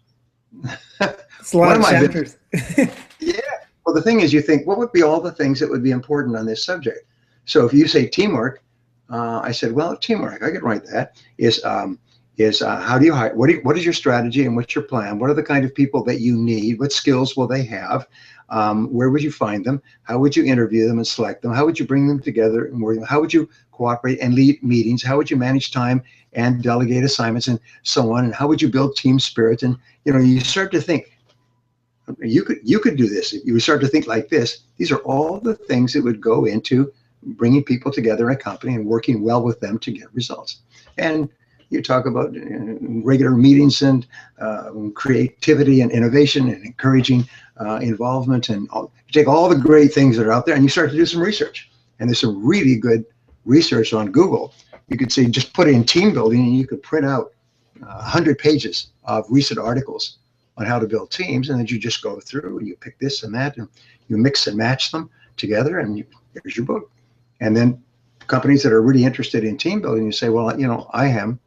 It's a lot of chapters. Yeah. Well, the thing is, you think, what would be all the things that would be important on this subject? So if you say teamwork, I said, well, teamwork, I could write that, is how do you hire? What is your strategy and what's your plan? What are the kind of people that you need? What skills will they have? Where would you find them? How would you interview them and select them? How would you bring them together and work them? How would you cooperate and lead meetings? How would you manage time and delegate assignments and so on? And how would you build team spirit? And you start to think, you could do this. You would start to think like this. These are all the things that would go into bringing people together in a company and working well with them to get results. And you talk about regular meetings and creativity and innovation and encouraging involvement, and you take all the great things that are out there and you start to do some research. And there's some really good research on Google. You could say, just put in team building and you could print out 100 pages of recent articles on how to build teams, and then you just go through and you pick this and that and you mix and match them together, and here's your book. And then companies that are really interested in team building, you say, well, I am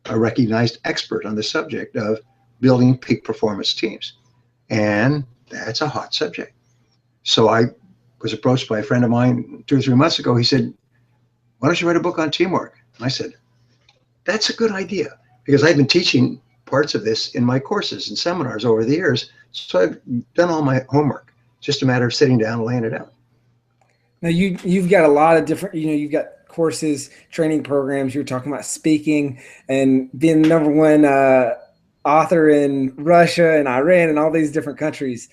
a recognized expert on the subject of building peak performance teams. And that's a hot subject. So I was approached by a friend of mine 2 or 3 months ago. He said, why don't you write a book on teamwork? And I said, that's a good idea, because I've been teaching parts of this in my courses and seminars over the years. So I've done all my homework. It's just a matter of sitting down and laying it out. Now you've got a lot of different, you've got courses, training programs. You're talking about speaking and being the #1 author in Russia and Iran and all these different countries.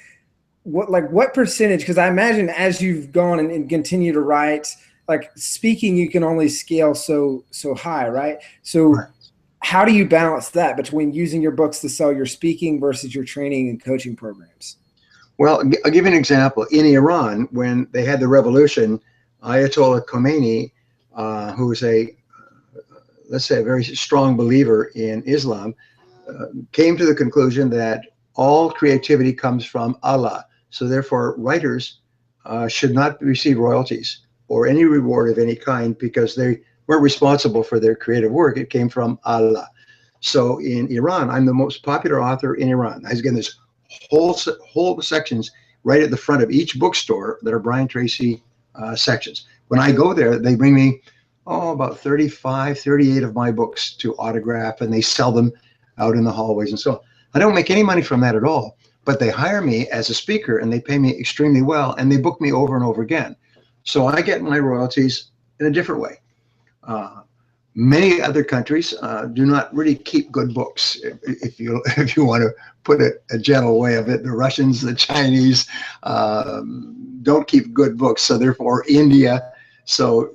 What percentage? Because I imagine as you've gone and continue to write, like speaking, you can only scale so high, right? So Right. How do you balance that between using your books to sell your speaking versus your training and coaching programs? Well, I'll give you an example. In Iran, when they had the revolution, Ayatollah Khomeini, who was let's say a very strong believer in Islam, came to the conclusion that all creativity comes from Allah. So therefore, writers should not receive royalties or any reward of any kind, because they weren't responsible for their creative work. It came from Allah. So in Iran, I'm the most popular author in Iran. Again, there's whole sections right at the front of each bookstore that are Brian Tracy sections. When I go there, they bring me about 35, 38 of my books to autograph, and they sell them out in the hallways and so on. I don't make any money from that at all, but they hire me as a speaker and they pay me extremely well, and they book me over and over again. So I get my royalties in a different way. Many other countries do not really keep good books. If you want to put it a gentle way of it, the Russians, the Chinese don't keep good books. So therefore, India. So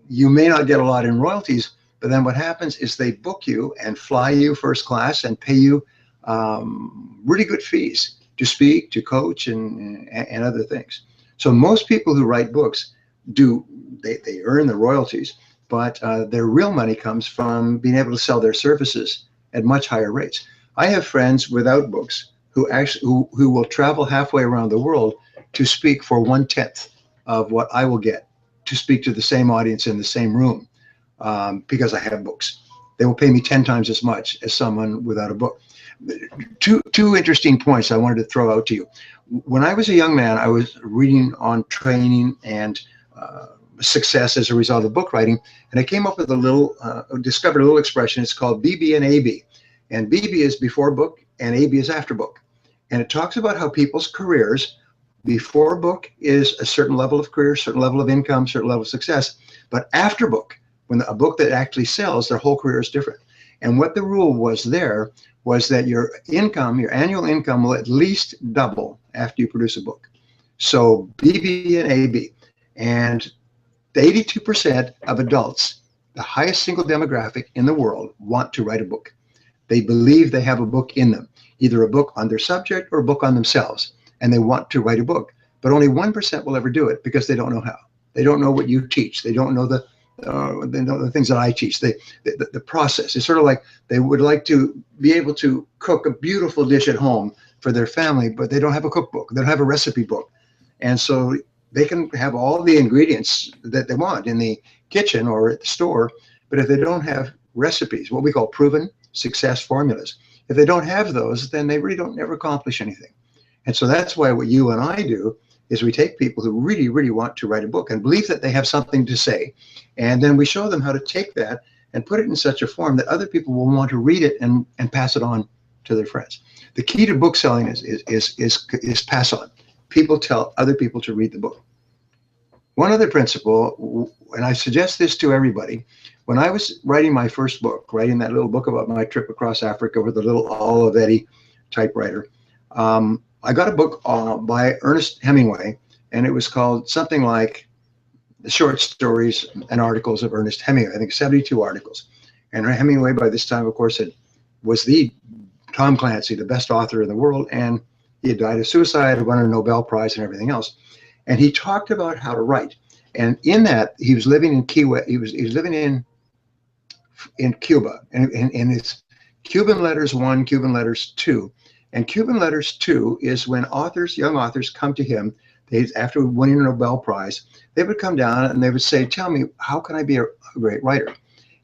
you may not get a lot in royalties, but then what happens is they book you and fly you first class and pay you really good fees to speak, to coach, and other things. So most people who write books they earn the royalties, but their real money comes from being able to sell their services at much higher rates. I have friends without books who will travel halfway around the world to speak for 1/10 of what I will get to speak to the same audience in the same room, because I have books. They will pay me 10 times as much as someone without a book. Two interesting points I wanted to throw out to you. When I was a young man, I was reading on training and success as a result of book writing, and I came up with discovered a little expression. It's called BB and AB, and BB is before book and AB is after book, and it talks about how people's careers before book is a certain level of career, certain level of income, certain level of success, but after book, when a book that actually sells, their whole career is different. And what the rule was there was that your income, your annual income, will at least double after you produce a book. So BB and AB. And 82% of adults, the highest single demographic in the world, want to write a book. They believe they have a book in them, either a book on their subject or a book on themselves, and they want to write a book. But only 1% will ever do it because they don't know how. They don't know what you teach. They don't know the things that I teach. The process. It's sort of like they would like to be able to cook a beautiful dish at home for their family, but they don't have a cookbook. They don't have a recipe book. And so they can have all the ingredients that they want in the kitchen or at the store, but if they don't have recipes, what we call proven success formulas, if they don't have those, then they really don't never accomplish anything. And so that's why what you and I do is we take people who really, really want to write a book and believe that they have something to say, and then we show them how to take that and put it in such a form that other people will want to read it and pass it on to their friends. The key to book selling is pass on. People tell other people to read the book. One other principle, and I suggest this to everybody, when I was writing my first book, writing that little book about my trip across Africa with a little Olivetti typewriter, I got a book by Ernest Hemingway, and it was called something like The Short Stories and Articles of Ernest Hemingway, I think 72 articles. And Hemingway, by this time, of course, was the Tom Clancy, the best author in the world, and he had died of suicide, won a Nobel Prize and everything else. And he talked about how to write. And in that, he was living in he was living in Cuba, and it's Cuban Letters 1, Cuban Letters 2. And Cuban Letters 2 is when young authors come to him, after winning a Nobel Prize, they would come down and they would say, tell me, how can I be a great writer?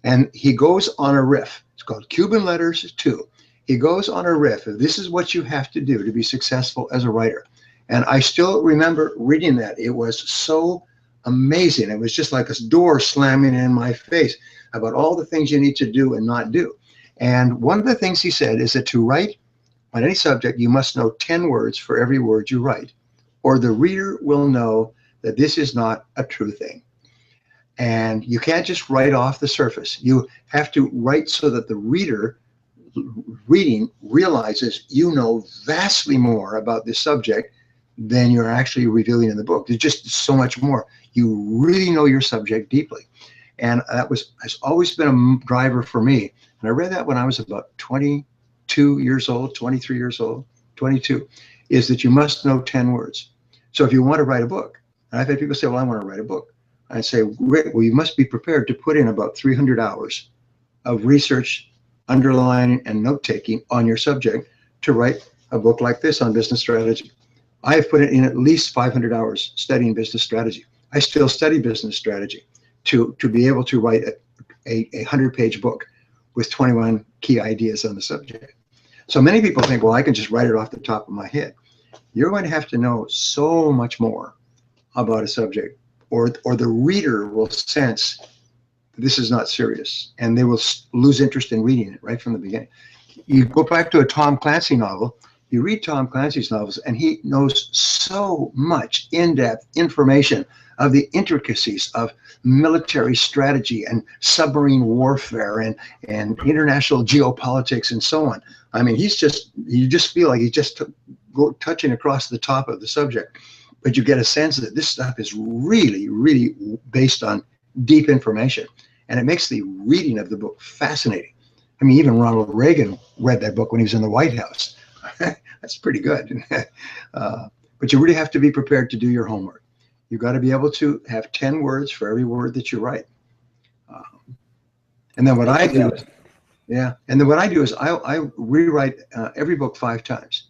And he goes on a riff. It's called Cuban Letters 2. He goes on a riff. This is what you have to do to be successful as a writer. And I still remember reading that. It was so amazing. It was just like a door slamming in my face about all the things you need to do and not do. And one of the things he said is that to write on any subject, you must know 10 words for every word you write, or the reader will know that this is not a true thing. And you can't just write off the surface. You have to write so that the reader reading realizes you know vastly more about this subject than you're actually revealing in the book. There's just so much more. You really know your subject deeply. And that has always been a driver for me. And I read that when I was about 22 years old, 23 years old, 22, is that you must know 10 words. So if you want to write a book, and I've had people say, well, I want to write a book. I say, well, you must be prepared to put in about 300 hours of research, underlining, and note-taking on your subject to write a book like this on business strategy. I have put in at least 500 hours studying business strategy. I still study business strategy to be able to write a 100-page book with 21 key ideas on the subject. So many people think, well, I can just write it off the top of my head. You're going to have to know so much more about a subject, or the reader will sense this is not serious, and they will lose interest in reading it right from the beginning. You go back to a Tom Clancy novel, you read Tom Clancy's novels, and he knows so much in-depth information of the intricacies of military strategy and submarine warfare and international geopolitics and so on. I mean, you just feel like he's just touching across the top of the subject, but you get a sense that this stuff is really, really based on deep information, and it makes the reading of the book fascinating. I mean, even Ronald Reagan read that book when he was in the White House. That's pretty good. But you really have to be prepared to do your homework. You've got to be able to have 10 words for every word that you write. And then what I do is, I rewrite every book 5 times.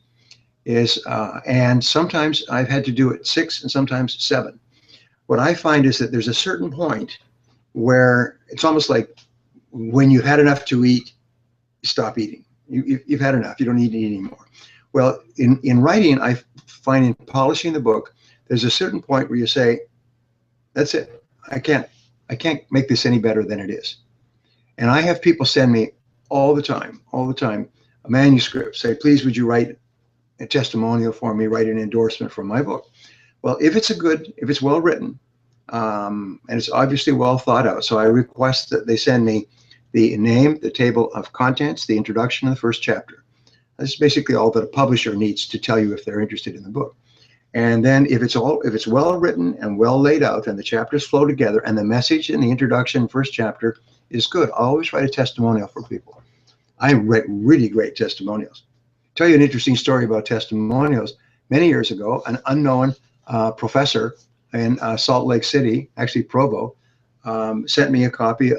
And sometimes I've had to do it 6 and sometimes 7. What I find is that there's a certain point where it's almost like when you've had enough to eat, you stop eating. You've had enough. You don't need to eat anymore. Well, in writing, I find in polishing the book, there's a certain point where you say, that's it. I can't make this any better than it is. And I have people send me all the time, a manuscript, say, please, would you write a testimonial for me, write an endorsement for my book. Well, if it's well written, and it's obviously well thought out, so I request that they send me the name, the table of contents, the introduction, and the first chapter. This is basically all that a publisher needs to tell you if they're interested in the book. And then if it's well written and well laid out and the chapters flow together and the message in the introduction, first chapter is good, I always write a testimonial for people. I write really great testimonials. Tell you an interesting story about testimonials. Many years ago, an unknown professor in Salt Lake City, actually Provo, sent me a copy,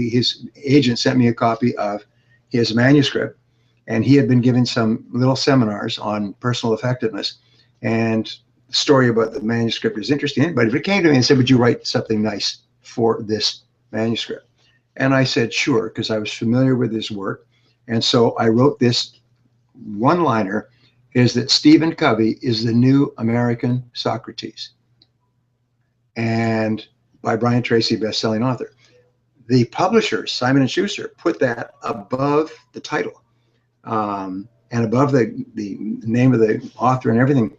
his agent sent me a copy of his manuscript, and he had been giving some little seminars on personal effectiveness. And the story about the manuscript is interesting, but if it came to me and said, would you write something nice for this manuscript? And I said, sure, because I was familiar with his work. And so I wrote this one-liner, is that Stephen Covey is the new American Socrates, and by Brian Tracy, best-selling author. The publisher, Simon & Schuster, put that above the title and above the name of the author and everything.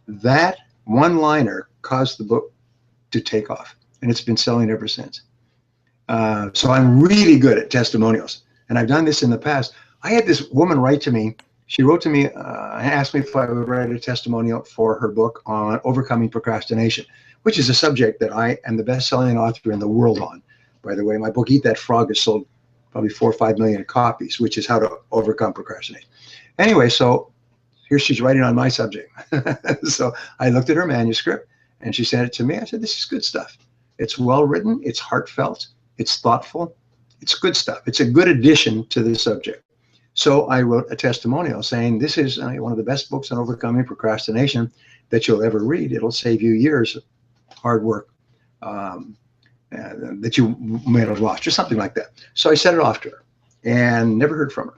That one-liner caused the book to take off, and it's been selling ever since. So I'm really good at testimonials, and I've done this in the past. I had this woman write to me. She wrote to me and asked me if I would write a testimonial for her book on overcoming procrastination, which is a subject that I am the best-selling author in the world on. By the way, my book, Eat That Frog, has sold probably 4 or 5 million copies, which is how to overcome procrastination. Anyway, so here she's writing on my subject. So I looked at her manuscript, and she sent it to me. I said, this is good stuff. It's well-written. It's heartfelt. It's thoughtful. It's good stuff. It's a good addition to the subject. So I wrote a testimonial saying, this is one of the best books on overcoming procrastination that you'll ever read. It'll save you years of hard work that you may have lost, or something like that. So I sent it off to her and never heard from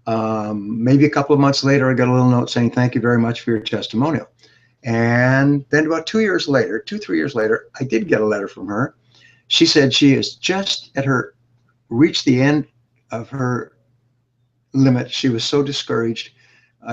her. Maybe a couple of months later, I got a little note saying, thank you very much for your testimonial. And then about 2 years later, 2-3 years later, I did get a letter from her. She said she is just reached the end of her limit. She was so discouraged.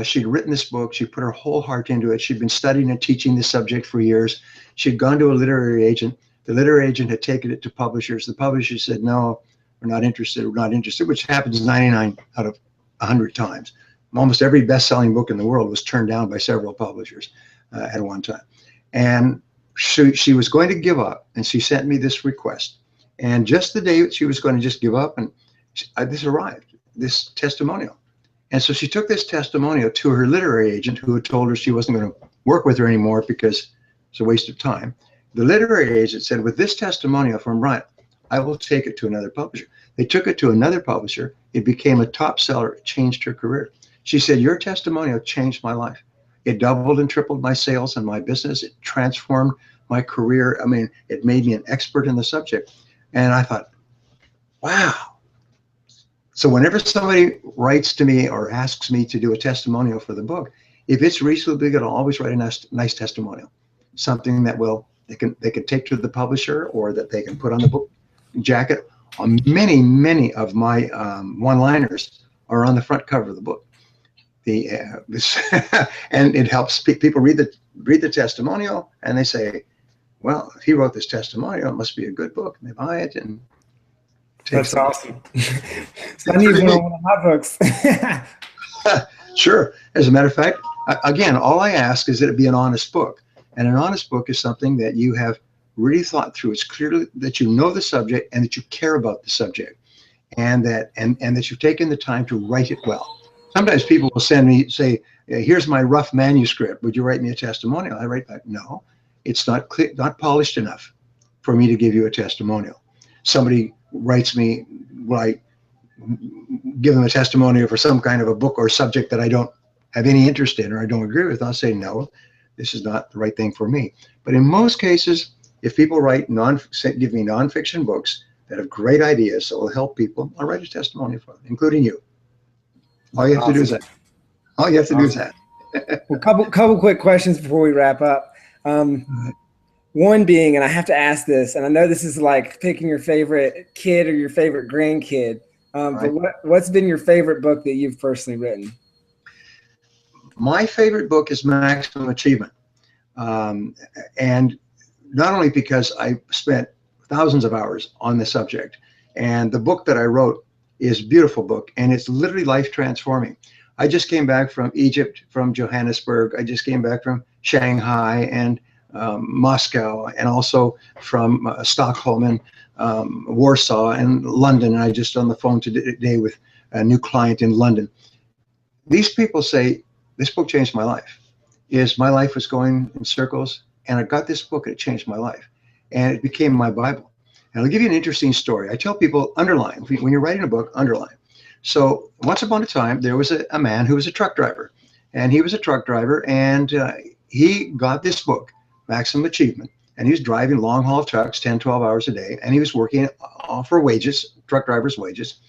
She'd written this book. She put her whole heart into it. She'd been studying and teaching this subject for years. She'd gone to a literary agent. The literary agent had taken it to publishers. The publisher said, no, we're not interested. We're not interested, which happens 99 out of 100 times. Almost every best-selling book in the world was turned down by several publishers at one time. And she was going to give up, and she sent me this request. And just the day she was going to just give up, and this arrived, this testimonial. And so she took this testimonial to her literary agent, who had told her she wasn't going to work with her anymore because it's a waste of time. The literary agent said, with this testimonial from Brian, I will take it to another publisher. They took it to another publisher. It became a top seller. It changed her career. She said, your testimonial changed my life. It doubled and tripled my sales and my business. It transformed my career. I mean, it made me an expert in the subject. And I thought, wow. So whenever somebody writes to me or asks me to do a testimonial for the book, if it's reasonably good, I'll always write a nice testimonial, something that they can take to the publisher, or that they can put on the book jacket. Many of my one-liners are on the front cover of the book. And it helps people read the testimonial, and they say, well, if he wrote this testimonial, it must be a good book. And they buy it and That's awesome. So I need one of my books. Sure. As a matter of fact, again, all I ask is that it be an honest book. And an honest book is something that you have really thought through. It's clearly that you know the subject and that you care about the subject, and that you've taken the time to write it well. Sometimes people will send me, say, here's my rough manuscript. Would you write me a testimonial? I write back, no, it's not not polished enough for me to give you a testimonial. Somebody writes me, will I give them a testimonial for some kind of a book or subject that I don't have any interest in or I don't agree with? I'll say, no, this is not the right thing for me. But in most cases, if people write give me nonfiction books that have great ideas that will help people, I'll write a testimonial for them, including you. All you have to do is that. All you have to do is that. Well, couple quick questions before we wrap up. One being, and I have to ask this, and I know this is like picking your favorite kid or your favorite grandkid, Right. but what's been your favorite book that you've personally written? My favorite book is Maximum Achievement. And not only because I spent thousands of hours on the subject And the book that I wrote is a beautiful book, and it's literally life transforming. I just came back from Egypt, from Johannesburg. I just came back from Shanghai and Moscow, and also from Stockholm and Warsaw and London. And I just on the phone today with a new client in London. These people say, this book changed my life. My life was going in circles, and I got this book and it changed my life. And it became my Bible. And I'll give you an interesting story. I tell people, underline. When you're writing a book, underline. So once upon a time, there was a man who was a truck driver. And he was a truck driver, and he got this book, Maximum Achievement. And he was driving long haul trucks, 10, 12 hours a day. And he was working for wages, truck driver's wages.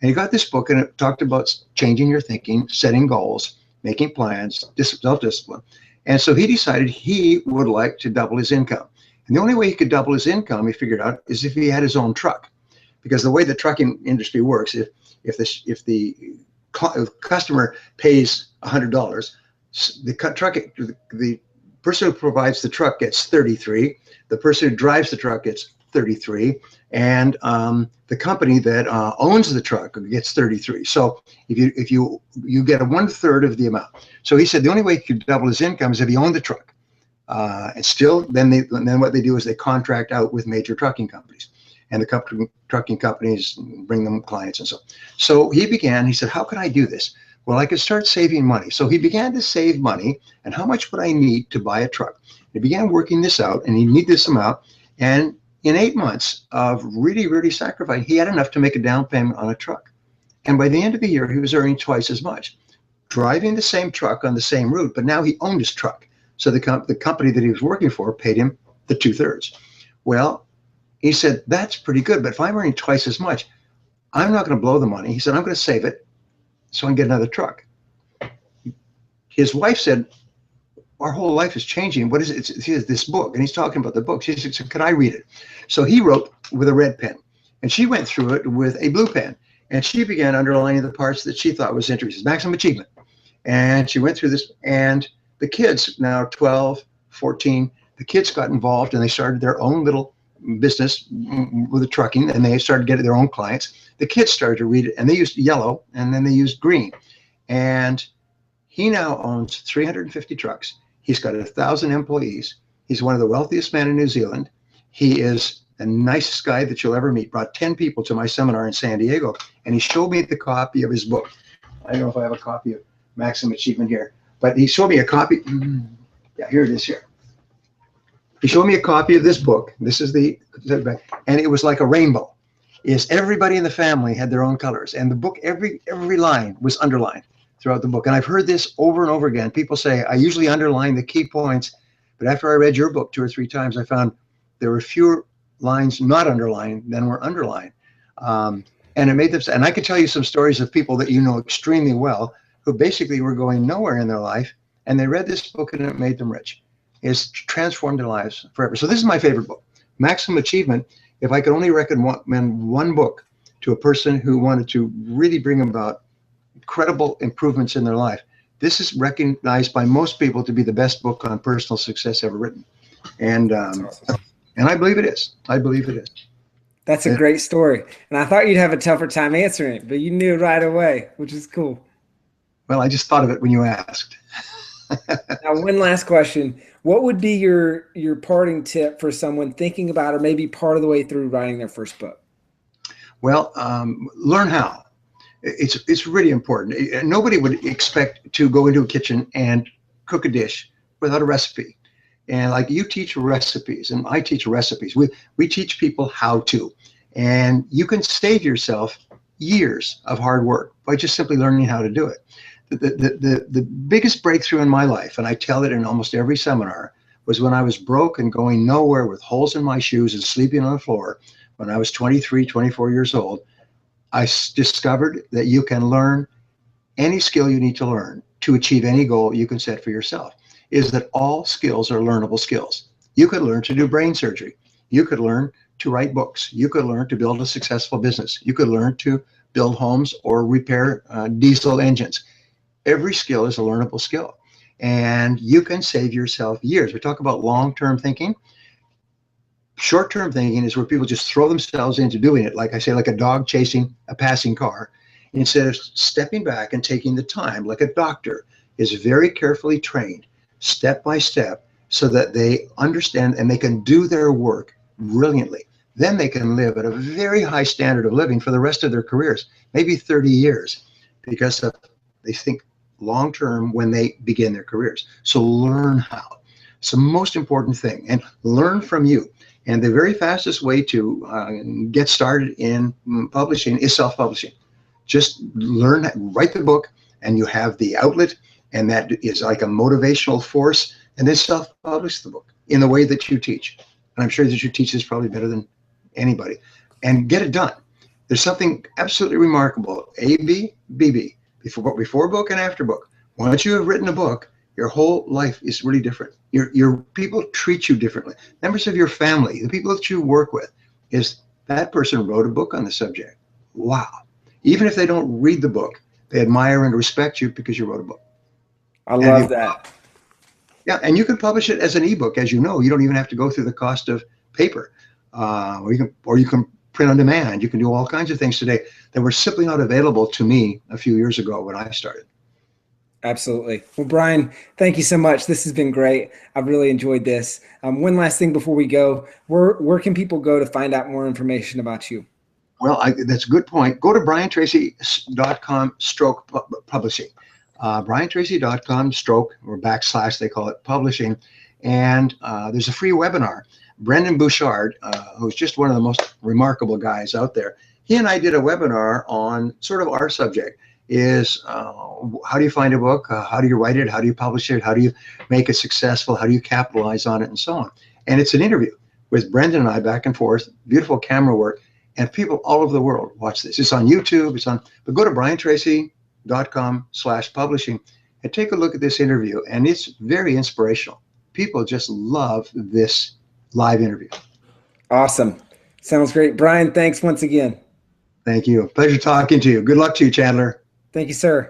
And he got this book, and it talked about changing your thinking, setting goals, making plans, self-discipline. And so he decided he would like to double his income. And the only way he could double his income, he figured out, is if he had his own truck. Because the way the trucking industry works, if the customer pays $100, the person who provides the truck gets 33, the person who drives the truck gets 33, and the company that owns the truck gets 33. So if you get a 1/3 of the amount. So he said the only way he could double his income is if he owned the truck. And still, then what they do is they contract out with major trucking companies, and the trucking companies bring them clients and so on. So he said, how can I do this? Well, I could start saving money. So he began to save money, and how much would I need to buy a truck? He began working this out, and he needed this amount. And in 8 months of really, really sacrifice, he had enough to make a down payment on a truck. And by the end of the year, he was earning twice as much, driving the same truck on the same route, but now he owned his truck. So the company that he was working for paid him the 2/3. Well, he said, that's pretty good, but if I'm earning twice as much, I'm not going to blow the money. He said, I'm going to save it so I can get another truck. His wife said, our whole life is changing. What is it? It's this book. And he's talking about the book. She said, can I read it? So he wrote with a red pen, and she went through it with a blue pen, and she began underlining the parts that she thought was interesting. Maximum Achievement. And she went through this, and the kids, now 12, 14, the kids got involved, and they started their own little business with the trucking, and they started getting their own clients. The kids started to read it, and they used yellow, and then they used green. And he now owns 350 trucks. He's got 1,000 employees. He's one of the wealthiest men in New Zealand. He is the nicest guy that you'll ever meet. Brought 10 people to my seminar in San Diego, and he showed me the copy of his book. I don't know if I have a copy of Maximum Achievement here, but he showed me a copy. Yeah, here it is here. He showed me a copy of this book. This is and it was like a rainbow. Everybody in the family had their own colors, and the book, every line was underlined throughout the book. And I've heard this over and over again. People say, I usually underline the key points, but after I read your book 2 or 3 times, I found there were fewer lines not underlined than were underlined. And it made them, and I could tell you some stories of people that you know extremely well who basically were going nowhere in their life, and they read this book and it made them rich. It's transformed their lives forever. So this is my favorite book, Maximum Achievement. If I could only recommend one book to a person who wanted to really bring about incredible improvements in their life, this is recognized by most people to be the best book on personal success ever written. And and I believe it is. I believe it is. That's a great story. And I thought you'd have a tougher time answering it, but you knew right away, which is cool. Well, I just thought of it when you asked. Now, one last question. What would be your parting tip for someone thinking about or maybe part of the way through writing their first book? Well, learn how. It's really important. Nobody would expect to go into a kitchen and cook a dish without a recipe. And like you teach recipes and I teach recipes. We teach people how to. And you can save yourself years of hard work by just simply learning how to do it. The biggest breakthrough in my life, and I tell it in almost every seminar, was when I was broke and going nowhere with holes in my shoes and sleeping on the floor when I was 23, 24 years old. I discovered that you can learn any skill you need to learn to achieve any goal you can set for yourself. Is that all skills are learnable skills. You could learn to do brain surgery. You could learn to write books. You could learn to build a successful business. You could learn to build homes or repair diesel engines. Every skill is a learnable skill, and you can save yourself years. We talk about long-term thinking. Short-term thinking is where people just throw themselves into doing it, like I say, like a dog chasing a passing car, instead of stepping back and taking the time, like a doctor is very carefully trained, step by step, so that they understand and they can do their work brilliantly. Then they can live at a very high standard of living for the rest of their careers, maybe 30 years, because they think long-term when they begin their careers. So learn how. It's the most important thing, and learn from you. And the very fastest way to get started in publishing is self-publishing. Just learn, write the book, and you have the outlet, and that is like a motivational force, and then self-publish the book in the way that you teach. And I'm sure that you teach this probably better than anybody. And get it done. There's something absolutely remarkable. AB, BB, before book and after book. Once you have written a book, your whole life is really different. Your people treat you differently. Members of your family, the people that you work with, is that person wrote a book on the subject. Wow. Even if they don't read the book, they admire and respect you because you wrote a book. I love that. Yeah, and you can publish it as an ebook, as you know. You don't even have to go through the cost of paper, or you can print on demand. You can do all kinds of things today that were simply not available to me a few years ago when I started. Absolutely. Well, Brian, thank you so much. This has been great. I've really enjoyed this. One last thing before we go, where can people go to find out more information about you? Well, that's a good point. Go to briantracy.com/publishing. briantracy.com/ or / they call it, publishing. And there's a free webinar. Brendan Bouchard, who's just one of the most remarkable guys out there, he and I did a webinar on sort of our subject is how do you find a book? How do you write it? How do you publish it? How do you make it successful? How do you capitalize on it, and so on? And it's an interview with Brendan and I back and forth, beautiful camera work, and people all over the world watch this. It's on YouTube, but go to briantracy.com/publishing and take a look at this interview, and it's very inspirational. People just love this live interview. Awesome. Sounds great. Brian, thanks once again. Thank you. Pleasure talking to you. Good luck to you, Chandler. Thank you, sir.